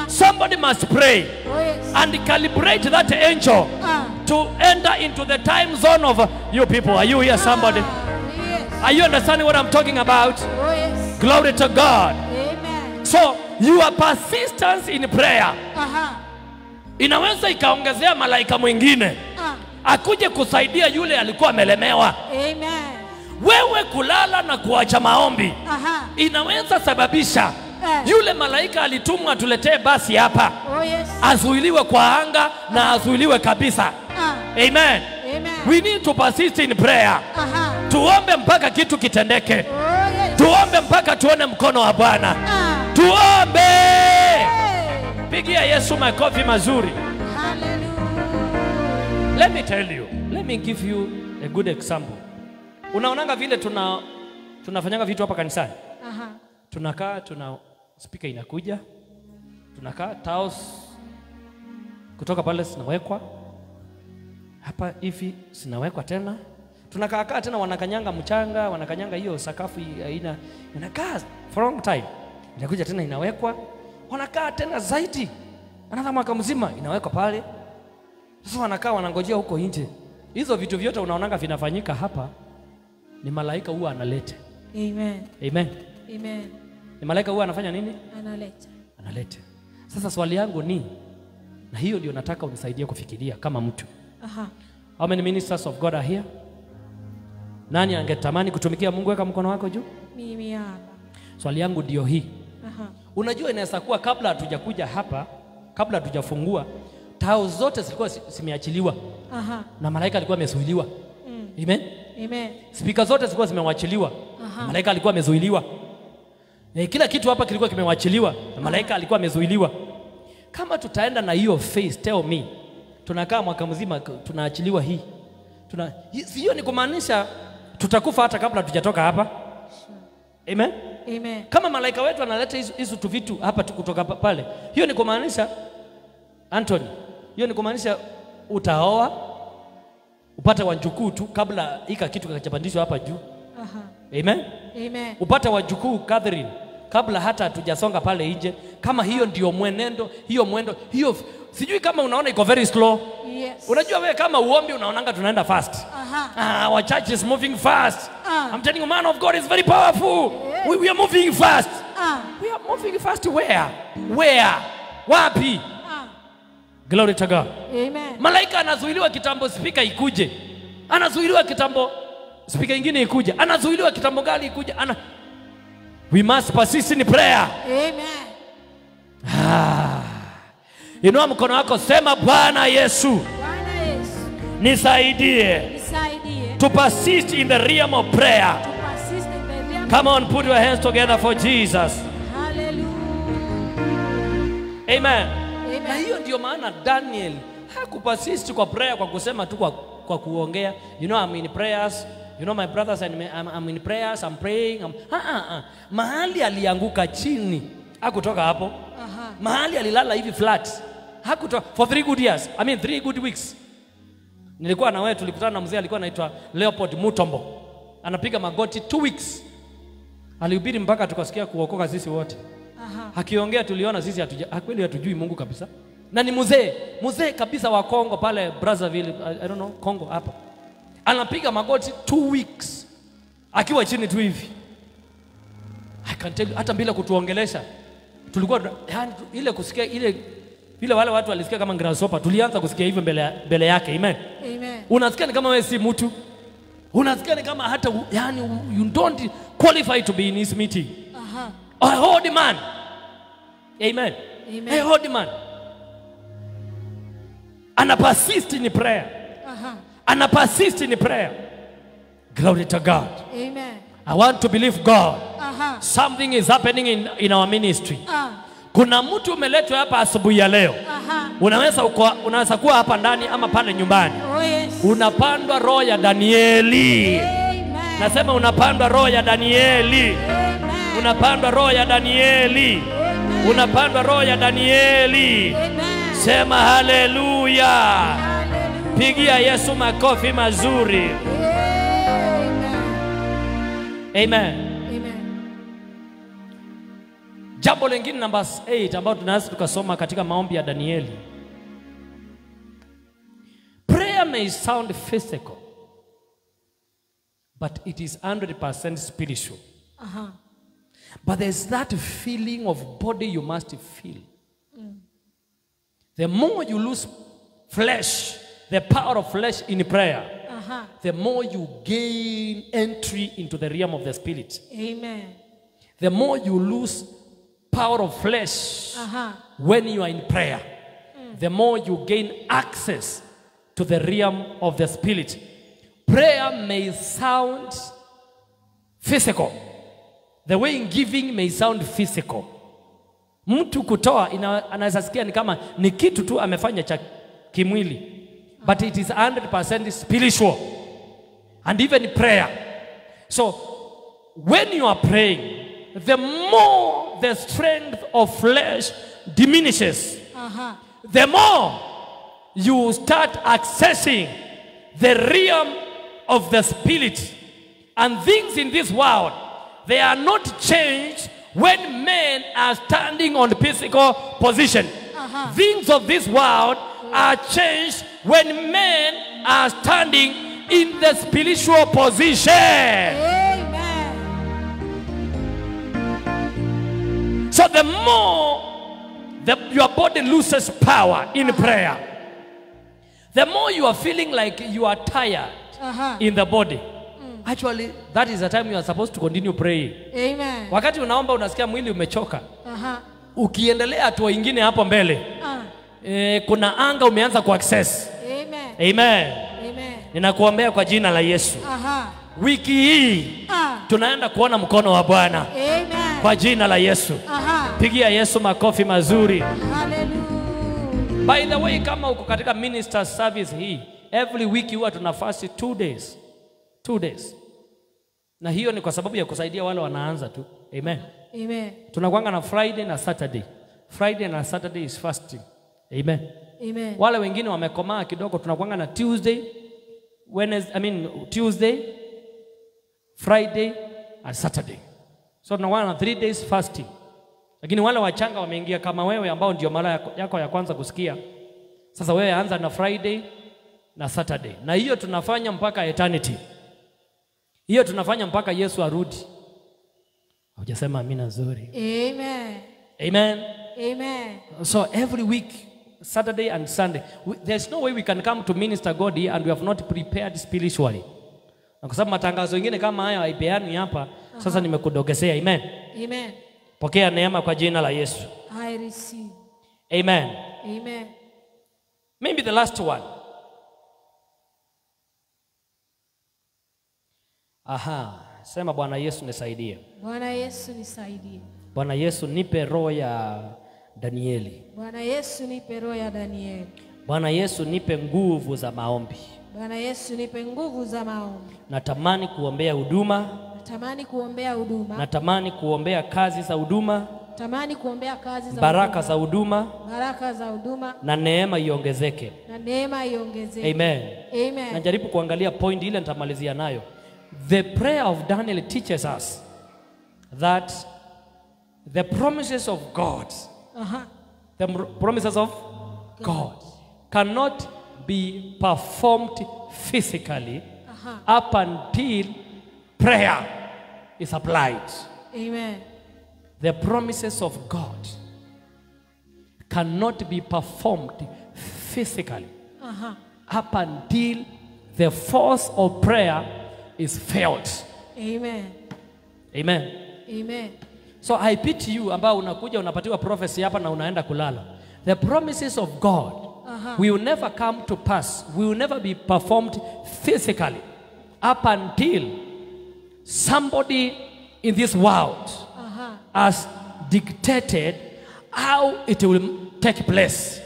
somebody must pray. Oh, yes. And calibrate that angel to enter into the time zone of you people. Are you here, somebody? Yes. Are you understanding what I'm talking about? Oh, yes. Glory to God. Amen. So your persistence in prayer inaweza ikaongezea malaika mwingine akuje kusaidia yule alikuwa amelemewa. Amen. Wewe kulala na kuacha maombi inaweza sababisha yule malaika alitumwa tuletee basi hapa, Oh, yes. azuiliwe kwa anga na azuiliwe kabisa. Amen. Amen. We need to persist in prayer tuombe mpaka kitu kitendeke. Oh, yes. Tuombe mpaka tuone mkono wa Bwana. Tuombe. Pigia Yesu makofi mazuri. Hallelujah. Let me tell you. Let me give you a good example. Unaonanga vile tunafanyanga vitu hapa kanisani. Tunakaa, speaker inakuja. Tunakaa, towels kutoka pale zinawekwa. Hapa hivi zinawekwa tena. Tunakaa tena, wanakanyanga mchanga, wanakanyanga hiyo sakafu inakaa for a long time. Inakuja tena inawekwa. Wanakaa tena zaidi. Another mwaka mzima inawekwa pale. Sasa wanakaa wanangojea huko nje. Hizo vitu vyote unaonanga vinafanyika hapa ni malaika huwa analete. Amen. Amen. Amen. Ni malaika huwa anafanya nini? Analete. Sasa swali yangu ni, na hiyo ndio nataka unisaidie kufikiria kama mtu. How many ministers of God are here? Nani angetamani kutumikia Mungu? Weka mkono wako juu. Mimi hapa. Swali yangu ndio hii. Unajua inaweza kuwa kabla hatujakuja hapa, kabla hatujafungua, tao zote zilikuwa zimeachiliwa. Na malaika alikuwa amezuiliwa. Amen. Amen. Speaker zote zilikuwa zimewachiliwa. Malaika alikuwa amezuiliwa. Kila kitu hapa kilikuwa kimewachiliwa na malaika alikuwa amezuiliwa. Kama tutaenda na hiyo faith, tell me, tunakaa mwaka mzima tunaachiliwa hii. Hiyo ni kumaanisha tutakufa hata kabla hatujatoka hapa. Amen. Amen. Kama malaika wetu analeta hizo tu vitu hapa tu kutoka pale, hiyo ni kumaanisha Anthony, hiyo ni kumaanisha utaoa upate wajukuu tu kabla hika kitu kikapandishwa hapa juu. Amen. Amen. Upate wajukuu Catherine kabla hata hatujasonga pale nje. Kama hiyo ndio mwenendo, hiyo sijui kama unaona iko very slow. Yes. Unajua wewe kama uombi unaonanga tunaenda fast. Our church is moving fast. I'm telling you, man of God is very powerful. Yes. We are moving fast. We are moving fast where? Wapi? Glory to God. Amen. Malaika anazuiliwa kitambo speaker ikuje. Anazuiliwa kitambo speaker nyingine ikuje. Anazuiliwa kitambo gari ikuje. We must persist in prayer. Amen. Inua mkono wako, sema Bwana Yesu, nisaidie to persist in the realm of prayer. Come on, put your hands together for Jesus. Hallelujah. Amen. Na hiyo ndio maana Daniel hakupersist kwa prayer kwa kusema tu kwa kuongea. You know, I'm in prayers. You know, my brothers, I'm in prayers, I'm praying. Mahali alianguka chini, hakutoka hapo. Mahali alilala hivi flat, hakutoka for 3 good years. 3 good weeks. Nilikuwa na wewe, tulikutana na mzee alikuwa anaitwa Leopold Mutombo. Anapiga magoti 2 weeks. Alihubiri mpaka tukasikia kuokoka sisi wote. Akiongea tuliona sisi kweli hatujui Mungu kabisa. Na ni mzee kabisa wa Kongo pale Brazzaville, I don't know, Kongo hapa. Anapiga magoti 2 weeks. Akiwa chini tu hivi. I can tell you, hata bila kutuongelesha. Tulikuwa ile kusikia ile wale watu walisikia kama grasshopper, tulianza kusikia hivyo mbele yake. Amen. Amen. Unasikia ni kama wewe si mtu. Unasikia ni kama hata you don't qualify to be in his meeting. A holy man. Amen. Amen. A holy man. Ana persist in prayer. Ana persist in prayer. Glory to God. Amen. I want to believe God. Something is happening in our ministry. Kuna mtu umeletwa hapa asubuhi ya leo. Unaweza kuwa hapa ndani ama pale nyumbani. Oh, yes. Unapandwa roho ya Danieli. Amen. Nasema unapandwa roho ya Danieli. Amen. Unapandwa roho ya Danieli. Amen. Unapandwa roho ya Danieli. Amen. Sema haleluya. Hallelujah. Pigia Yesu makofi mazuri. Amen. Amen. Jambo lingine namba 8 ambao tunaweza tukasoma katika maombi ya Danieli. Prayer may sound physical, but it is 100% spiritual. But there's that feeling of body you must feel. The more you lose flesh, the power of flesh in prayer, the more you gain entry into the realm of the spirit. Amen. The more you lose power of flesh when you are in prayer, the more you gain access to the realm of the spirit. prayer may sound physical. The way in giving may sound physical. Mtu kutoa anaweza sikia ni kama ni kitu tu amefanya cha kimwili. But it is 100% spiritual. And even prayer. So when you are praying, the more the strength of flesh diminishes, the more you start accessing the realm of the spirit. And things in this world, they are not changed when men are standing on the physical position. Things of this world are changed when men are standing in the spiritual position. Amen. So the more your body loses power in prayer, the more you are feeling like you are tired in the body. Actually, that is the time you are supposed to continue praying. Amen. Wakati unaomba unasikia mwili umechoka. Ukiendelea hatua ingine hapo mbele. Kuna anga umeanza kuaccess. Amen. Amen. Amen. Ninakuombea kwa jina la Yesu. Wiki hii tunaenda kuona mkono wa Bwana. Amen. Kwa jina la Yesu. Pigia Yesu makofi mazuri. Hallelujah. By the way, kama uko katika minister service hii, every week huwa tunafast 2 days. 2 days. Na hiyo ni kwa sababu ya kusaidia wale wanaanza tu. Amen. Amen. Tunakuanga na Friday na Saturday. Friday na Saturday is fasting. Amen. Amen. Wale wengine wamekomaa kidogo tunakuanga na Tuesday, Tuesday, Friday and Saturday. So tunakuanga na 3 days fasting. Lakini wale wachanga wameingia kama wewe ambao ndio mara yako ya kwanza kusikia. Sasa wewe anza na Friday na Saturday. Na hiyo tunafanya mpaka eternity. Hiyo tunafanya mpaka Yesu arudi. Hujasema amina nzuri. Amen. Amen. Amen. So every week, Saturday and Sunday, there's no way we can come to minister God here and we have not prepared spiritually. Na kwa sababu matangazo mengine kama haya haipeani hapa, sasa nimekudogesea. Amen. Amen. Pokea neema kwa jina la Yesu. I receive. Amen. Amen. Maybe the last one. Sema Bwana Yesu nisaidie. Bwana Yesu nisaidie. Bwana Yesu nipe roho ya Danieli. Bwana Yesu nipe roho ya Danieli. Bwana Yesu nipe nguvu za maombi. Bwana Yesu nipe nguvu za maombi. Natamani kuombea huduma. Natamani kuombea huduma. Natamani kuombea kazi za huduma. Natamani kuombea kazi za baraka za huduma. Baraka za huduma. Na neema iongezeke. Na neema iongezeke. Amen. Amen. Najaribu kuangalia point ile nitamalizia nayo. The prayer of Daniel teaches us that the promises of God, the promises of God cannot be performed physically up until prayer is applied. Amen. The promises of God cannot be performed physically up until the force of prayer is felt. Amen. Amen. Amen. So I pity you ambao unakuja unapatiwa prophecy hapa na unaenda kulala. The promises of God will never come to pass, will never be performed physically up until somebody in this world has dictated how it will take place.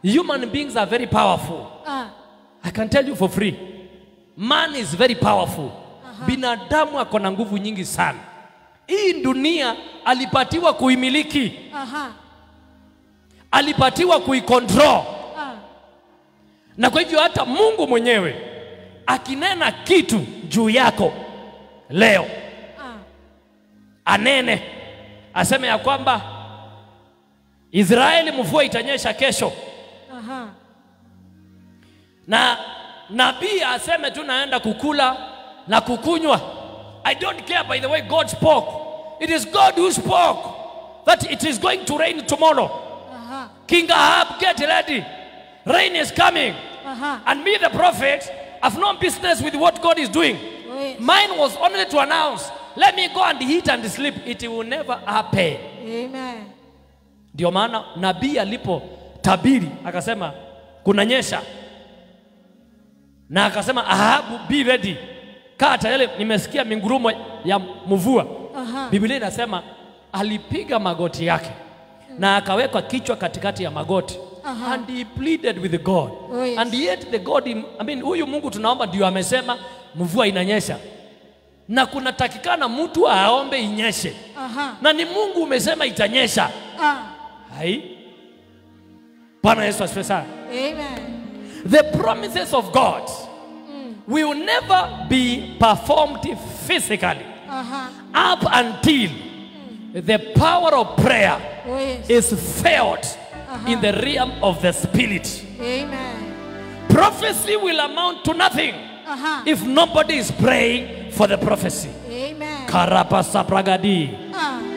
Human beings are very powerful. I can tell you for free. Man is very powerful. Binadamu ako na nguvu nyingi sana. Hii dunia alipatiwa kuimiliki. Alipatiwa kuikontrol. Na kwa hivyo hata Mungu mwenyewe akinena kitu juu yako leo, anene aseme ya kwamba Israeli mvua itanyesha kesho, na nabii aseme tu naenda kukula na kukunywa. I don't care, by the way, God spoke. It is God who spoke that it is going to rain tomorrow. King Ahab, get ready. Rain is coming. And me, the prophet, have no business with what God is doing. Mine was only to announce, let me go and eat and sleep. It will never happen. Amen. Ndio maana nabii alipo tabiri akasema kunanyesha, Na akasema Ahabu, be ready. Kaa tayari, nimesikia mingurumo ya mvua. Biblia inasema alipiga magoti yake na akaweka kichwa katikati ya magoti. And he pleaded with God. Oh, yes. And yet the God, huyu Mungu tunaomba ndio amesema mvua inanyesha. Na kuna takikana mtu aombe inyeshe. Na ni Mungu umesema itanyesha. Hai. Bwana Yesu asifiwe sana. Amen. The promises of God will never be performed physically up until the power of prayer is felt in the realm of the spirit. Amen. Prophecy will amount to nothing if nobody is praying for the prophecy. Amen. Karapasa pragadi.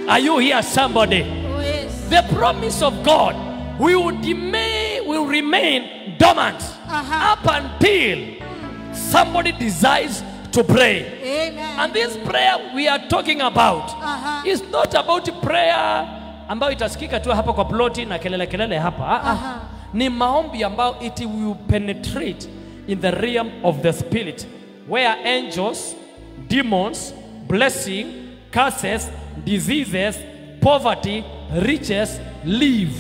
Are you here, somebody? Oh, yes. The promise of God will remain dormant up until somebody decides to pray. Amen. And this prayer we are talking about is not about prayer ambayo itasikika tu hapa kwa ploti na kelele hapa. Ni maombi ambayo it will penetrate in the realm of the spirit, where angels, demons, blessing, curses, diseases, poverty, riches live.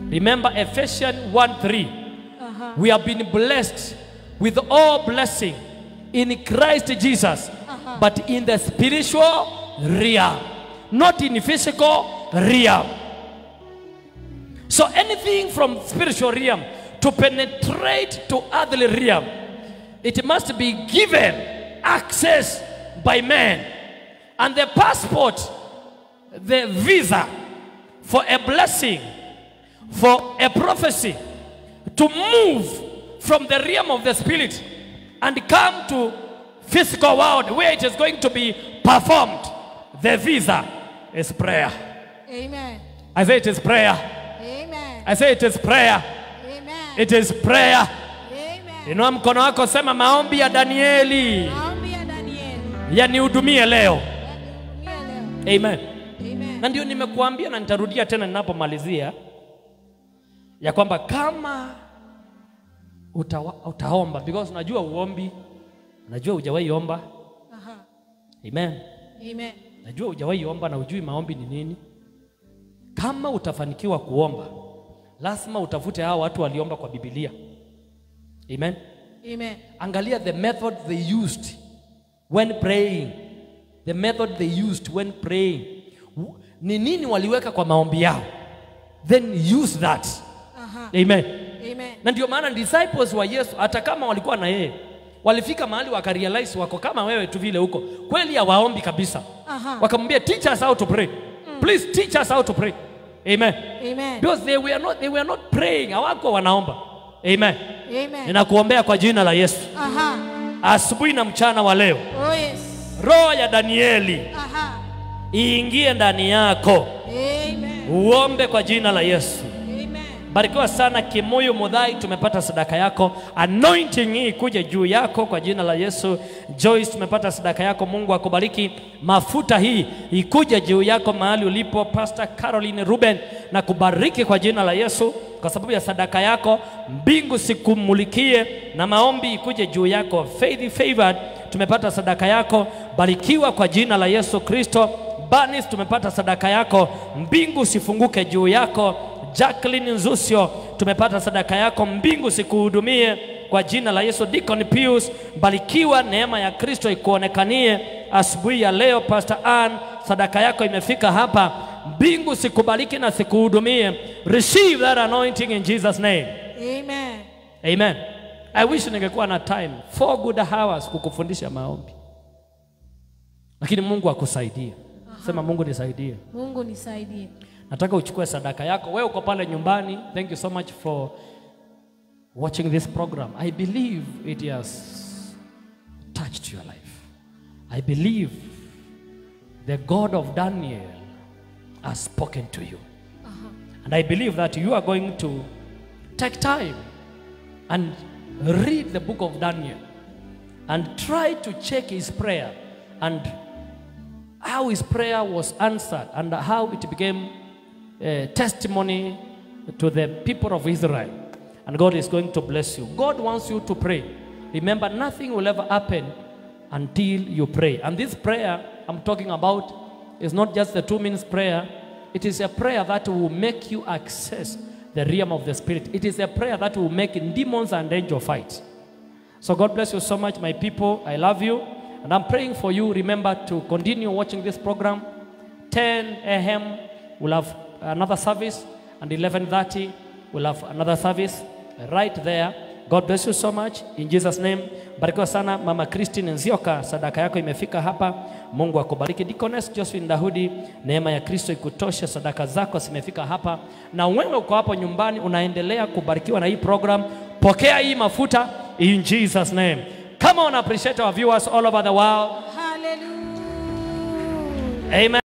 Remember Ephesians 1:3. We have been blessed with all blessing in Christ Jesus, but in the spiritual realm, not in the physical realm. So anything from spiritual realm to penetrate to earthly realm, it must be given access by man. And the passport, the visa for a blessing, for a prophecy to move from the realm of the spirit and come to physical world where it is going to be performed, the visa is prayer. Amen. I say it is prayer. Amen. I say it is prayer. Amen. It is prayer. Amen. Inua mkono wako, sema maombi ya Danieli Maombi ya Danieli yanihudumie leo. yanihudumie leo. Amen. Amen. Na ndio nimekuambia na nitarudia tena ninapomalizia ya kwamba kama utaomba, because najua uombi, najua hujawahi omba. Amen. Amen. Najua hujawahi omba na hujui maombi ni nini. Kama utafanikiwa kuomba, lazima utafute hao watu waliomba kwa Biblia. Amen. Amen. Angalia the method they used when praying. The method they used when praying. Ni nini waliweka kwa maombi yao? Then use that. Amen. Amen. Na ndio maana disciples wa Yesu hata kama walikuwa na yeye, walifika mahali wakarealize wako kama wewe tu vile huko. Kweli hawaombi kabisa. Wakamwambia teach us how to pray. Please teach us how to pray. Amen. Amen. Because they were not praying, hawako wanaomba. Amen. Amen. Ninakuombea kwa jina la Yesu. Asubuhi na mchana wa leo, Oh, yes. roho ya Danieli iingie ndani yako. Amen. Uombe kwa jina la Yesu. Amen. Barikiwa sana Kimoyo Mudhai, tumepata sadaka yako. Anointing hii kuja juu yako kwa jina la Yesu. Joyce, tumepata sadaka yako. Mungu akubariki. Mafuta hii ikuje juu yako mahali ulipo. Pastor Caroline Ruben, na kubariki kwa jina la Yesu kwa sababu ya sadaka yako. Mbingu sikumulikie na maombi ikuje juu yako. Faith Favored, tumepata sadaka yako. Barikiwa kwa jina la Yesu Kristo. Banis, tumepata sadaka yako. Mbingu sifunguke juu yako. Jacqueline Nzusio, tumepata sadaka yako. Mbingu sikuhudumie kwa jina la Yesu. Deacon Pius, barikiwa, neema ya Kristo ikuonekanie asubuhi ya leo. Pastor Ann, sadaka yako imefika hapa. Mbingu sikubariki na sikuhudumie. Receive that anointing in Jesus name. Amen. Amen. I wish ningekuwa na time 4 good hours kukufundisha maombi, lakini Mungu akusaidie. Sema Mungu nisaidie. Mungu nisaidie. Nataka uchukue sadaka yako. Wewe uko pale nyumbani. Thank you so much for watching this program. I believe it has touched your life. I believe the God of Daniel has spoken to you. And I believe that you are going to take time and read the book of Daniel and try to check his prayer and how his prayer was answered and how it became a testimony to the people of Israel. And God is going to bless you. God wants you to pray. Remember, nothing will ever happen until you pray. And this prayer I'm talking about is not just the 2 minutes prayer. It is a prayer that will make you access the realm of the Spirit. It is a prayer that will make demons and angels fight. So God bless you so much, my people. I love you. And I'm praying for you. Remember to continue watching this program. 10 a.m. we'll have another service. And 11:30 we'll have another service right there. God bless you so much. In Jesus' name. Barikiwa sana Mama Christine Nzioka. Sadaka yako imefika hapa. Mungu akubariki. Deaconess Josephine Dahudi. Neema ya Kristo ikutoshe. Sadaka zako zimefika hapa. Na wewe uko hapo nyumbani unaendelea kubarikiwa na hii program. Pokea hii mafuta in Jesus' name. Come on, appreciate our viewers all over the world. Hallelujah. Amen.